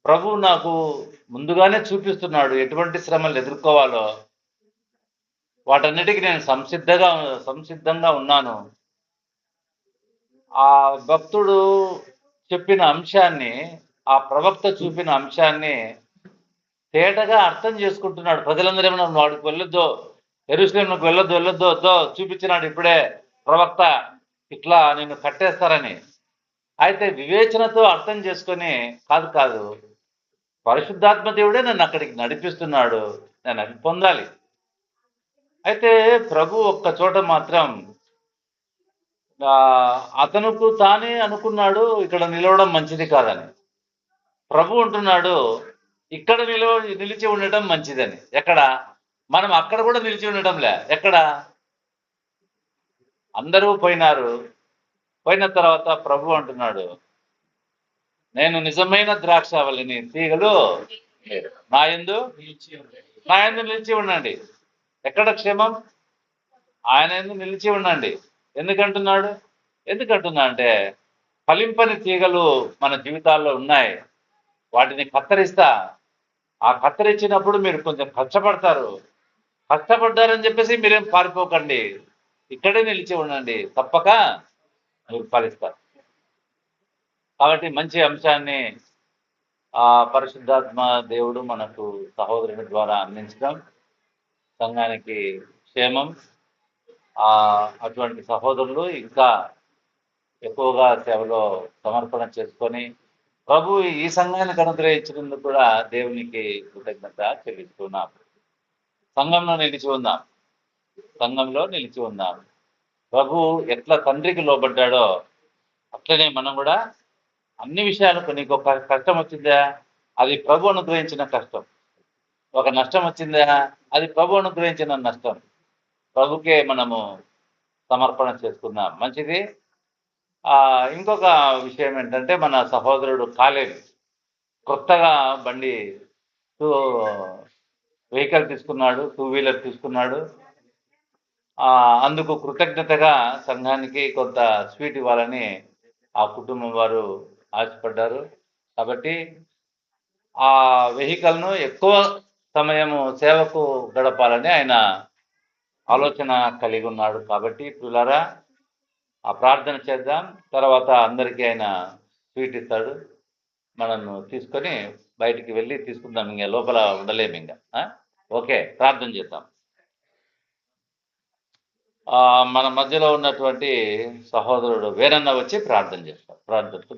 ప్రభు నాకు ముందుగానే చూపిస్తున్నాడు ఎటువంటి శ్రమలు ఎదుర్కోవాలో. వాటన్నిటికీ నేను సంసిద్ధంగా ఉన్నాను. ఆ భక్తుడు చెప్పిన అంశాన్ని, ఆ ప్రవక్త చూపిన అంశాన్ని తేటగా అర్థం చేసుకుంటున్నాడు. ప్రజలందరూ ఏమన్నా వాడికి వెళ్ళొద్దు, యెరూషలేముకు వెళ్ళొద్దు వద్దో చూపించినాడు ఇప్పుడే ప్రవక్త, ఇట్లా నిన్ను కట్టేస్తారని. అయితే వివేచనతో అర్థం చేసుకొని, కాదు పరిశుద్ధాత్మ దేవుడే నన్ను అక్కడికి నడిపిస్తున్నాడు, నేను అది పొందాలి. అయితే ప్రభు ఒక్క చోట మాత్రం అతనుకు తానే అనుకున్నాడు ఇక్కడ నిలవడం మంచిది కాదని. ప్రభు అంటున్నాడు ఇక్కడ నిలిచి ఉండటం మంచిదని. ఎక్కడ? మనం అక్కడ కూడా నిలిచి ఉండటంలే. ఎక్కడ? అందరూ పోయినారు. పోయిన తర్వాత ప్రభు అంటున్నాడు, నేను నిజమైన ద్రాక్షావళిని, తీగలు నా యందు నిలిచి ఉండండి. ఎక్కడ క్షేమం? ఆయన యందు నిలిచి ఉండండి. ఎందుకంటున్నా అంటే ఫలింపని తీగలు మన జీవితాల్లో ఉన్నాయి. వాటిని కత్తరిస్తా. ఆ కత్తరించినప్పుడు మీరు కొంచెం కష్టపడ్డారని చెప్పేసి మీరేం పారిపోకండి, ఇక్కడే నిలిచి ఉండండి, తప్పక మీరు ఫలిస్తారు. కాబట్టి మంచి అంశాన్ని ఆ పరిశుద్ధాత్మ దేవుడు మనకు సహోదరుని ద్వారా అందించడం సంఘానికి క్షేమం. అటువంటి సహోదరులు ఇంకా ఎక్కువగా సేవలో సమర్పణ చేసుకొని ప్రభు ఈ సంఘానికి అనుగ్రహించినందుకు కూడా దేవునికి కృతజ్ఞత చెల్లిస్తున్నాం. సంఘంలో నిలిచి ఉందాం. ప్రభు ఎట్లా తండ్రికి లోబడ్డాడో అట్లనే మనం కూడా అన్ని విషయాలకు, నీకు ఒక కష్టం వచ్చిందా, అది ప్రభు అనుగ్రహించిన కష్టం. ఒక నష్టం వచ్చిందా, అది ప్రభు అనుగ్రహించిన నష్టం. ప్రభుకే మనము సమర్పణ చేసుకుందాం. మంచిది. ఇంకొక విషయం ఏంటంటే, మన సహోదరుడు కాలేబు కొత్తగా బండి వెహికల్ తీసుకున్నాడు, 2 వీలర్ తీసుకున్నాడు. అందుకు కృతజ్ఞతగా సంఘానికి కొంత స్వీట్ ఇవ్వాలని ఆ కుటుంబం వారు ఆశపడ్డారు. కాబట్టి ఆ వెహికల్ను ఎక్కువ సమయము సేవకు గడపాలని ఆయన ఆలోచన కలిగి ఉన్నాడు. కాబట్టి పిల్లరా, ఆ ప్రార్థన చేద్దాం. తర్వాత అందరికీ ఆయన స్వీట్ ఇస్తాడు. మనము తీసుకొని బయటికి వెళ్ళి తీసుకుందాం. ఇంకా లోపల ఉండలేము ఇంకా. ఓకే, ప్రార్థన చేద్దాం. మన మధ్యలో ఉన్నటువంటి సహోదరుడు వేరన్న వచ్చి ప్రార్థన చేస్తాం. ప్రార్థనతో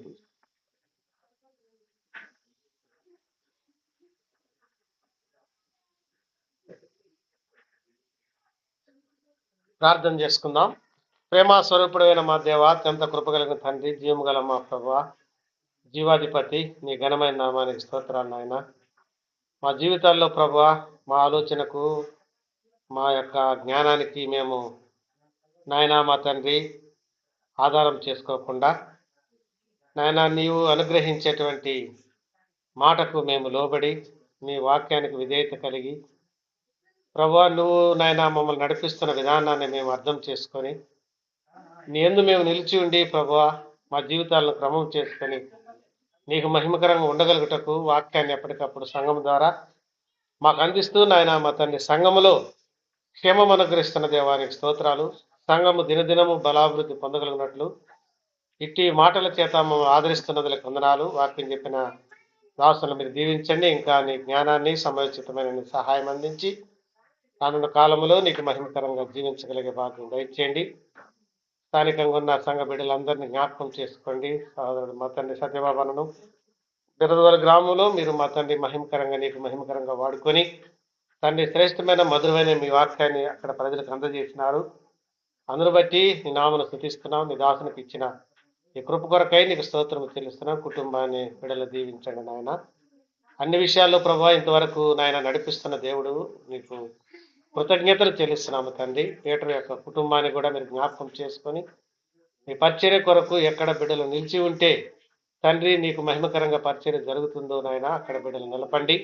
ప్రార్థన చేసుకుందాం. ప్రేమ స్వరూపుడైన మా దేవ, అత్యంత కృపగలిగిన తండ్రి, జీవము గల మా ప్రభువా, జీవాధిపతి, నీ ఘనమైన నామానికి స్తోత్రాలు నాయన. మా జీవితాల్లో ప్రభువా, మా ఆలోచనకు, మా యొక్క జ్ఞానానికి మేము నాయన మా తండ్రి ఆధారం చేసుకోకుండా నాయన నీవు అనుగ్రహించేటువంటి మాటకు మేము లోబడి నీ వాక్యానికి విధేయత కలిగి ప్రభువా, నువ్వు నాయన మమ్మల్ని నడిపిస్తున్న విధానాన్ని మేము అర్థం చేసుకొని నీ యందు మేము నిలిచి ఉండి ప్రభువా, మా జీవితాలను క్రమం చేసుకొని నీకు మహిమకరంగా ఉండగలుగుటకు వాక్యాన్ని ఎప్పటికప్పుడు సంఘం ద్వారా మాకు అందిస్తూ నాయన మా తండ్రి సంఘములో క్షేమం అనుగ్రహిస్తున్న దేవానికి స్తోత్రాలు. సంఘము దినదినము బలాభివృద్ధి పొందగలిగినట్లు ఇట్టి మాటల చేత మమ్మల్ని ఆదరిస్తున్నదులకు వందనాలు. వాక్యం చెప్పిన దాసులను మీరు దీవించండి. ఇంకా నీ జ్ఞానాన్ని, సమయోచితమైన నీ సహాయం అందించి రానున్న కాలంలో నీకు మహిమకరంగా జీవించగలిగే భాగ్యం దయచేయండి. స్థానికంగా ఉన్న సంఘ బిడ్డలందరినీ జ్ఞాపకం చేసుకోండి. సహోదరుడు మా తండ్రి సత్యబాబాను బిరదవల గ్రామంలో మీరు మా తండ్రి మహిమకరంగా, నీకు మహిమకరంగా వాడుకొని తండ్రి శ్రేష్టమైన మధురమైన మీ వాక్యాన్ని అక్కడ ప్రజలకు అందజేసినారు. అందును బట్టి నీ నామను స్తుతిస్తున్నాం. నీ దాసునికి ఇచ్చిన ఈ కృప కొరకై నీకు స్తోత్రం చెల్లిస్తున్నాం. కుటుంబాన్ని బిడ్డలు దీవించండి నాయన. అన్ని విషయాల్లో ప్రభావ ఇంతవరకు నాయన నడిపిస్తున్న దేవుడు నీకు కృతజ్ఞతలు చెల్లిస్తున్నాము తండ్రి. పీటర్ యొక్క కుటుంబాన్ని కూడా మీరు జ్ఞాపకం చేసుకొని మీ పరిచర్య కొరకు ఎక్కడ బిడ్డలు నిలిచి ఉంటే తండ్రి నీకు మహిమకరంగా పరిచర్య జరుగుతుందో నాయన అక్కడ బిడ్డలు నిలపండి.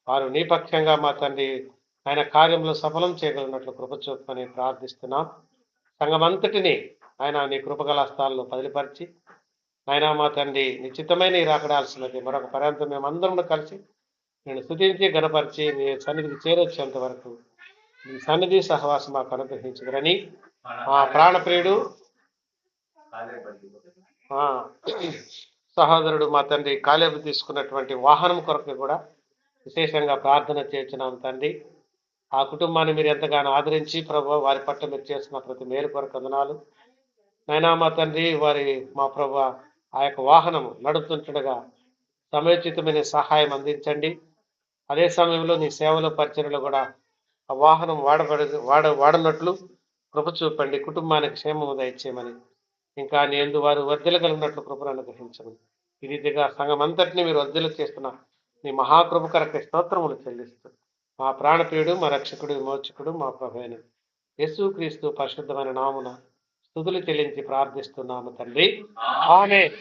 వారు నీ పక్షంగా మా తండ్రి ఆయన కార్యంలో సఫలం చేయగలిగినట్లు కృప చూపమని ప్రార్థిస్తున్నాం. సంఘమంతటిని ఆయన నీ కృపగల హస్తాల్లో బదిలిపరిచి నాయనా మా తండ్రి నిశ్చితమైన ఈ రాకడాల్సినది మరొక పర్యంతం మేమందరం కలిసి నేను స్తుతించి గణపరిచి నీ సన్నిధికి చేరొచ్చేంత వరకు నీ సన్నిధి సహవాసం మాకు అనుగ్రహించగలని మా ప్రాణప్రియుడు ఆ, సహోదరుడు మా తండ్రి కాలేబు తీసుకున్నటువంటి వాహనం కొరకు కూడా విశేషంగా ప్రార్థన చేస్తున్నాం తండ్రి. ఆ కుటుంబాన్ని మీరు ఎంతగానో ఆదరించి ప్రభు వారి పట్ల మీరు చేస్తున్న ప్రతి మేలు కొరకు వందనాలు. నైనా మా తండ్రి మా ప్రభు ఆ యొక్క వాహనం నడుపుతుండగా సమయోచితమైన సహాయం అందించండి. అదే సమయంలో నీ సేవలో పరిచర్యలో కూడా ఆ వాహనం వాడనట్లు కృప చూపండి. కుటుంబానికి క్షేమము దయచేయమని, ఇంకా నీ యందు వారు వర్ధలు కలిగినట్లు కృపను అనుగ్రహించమని, ఈ రీతిగా సంఘం అంతటినీ మీరు వర్ధలు చేస్తున్న నీ మహాకృప కొరకు స్తోత్రములు చెల్లిస్తూ మా ప్రాణప్రియుడు, మా రక్షకుడు, విమోచకుడు, మా ప్రభు అయిన యేసుక్రీస్తు పరిశుద్ధమైన నామున స్తుతులు చెల్లించి ప్రార్థిస్తున్నాము తండ్రి. ఆమేన్.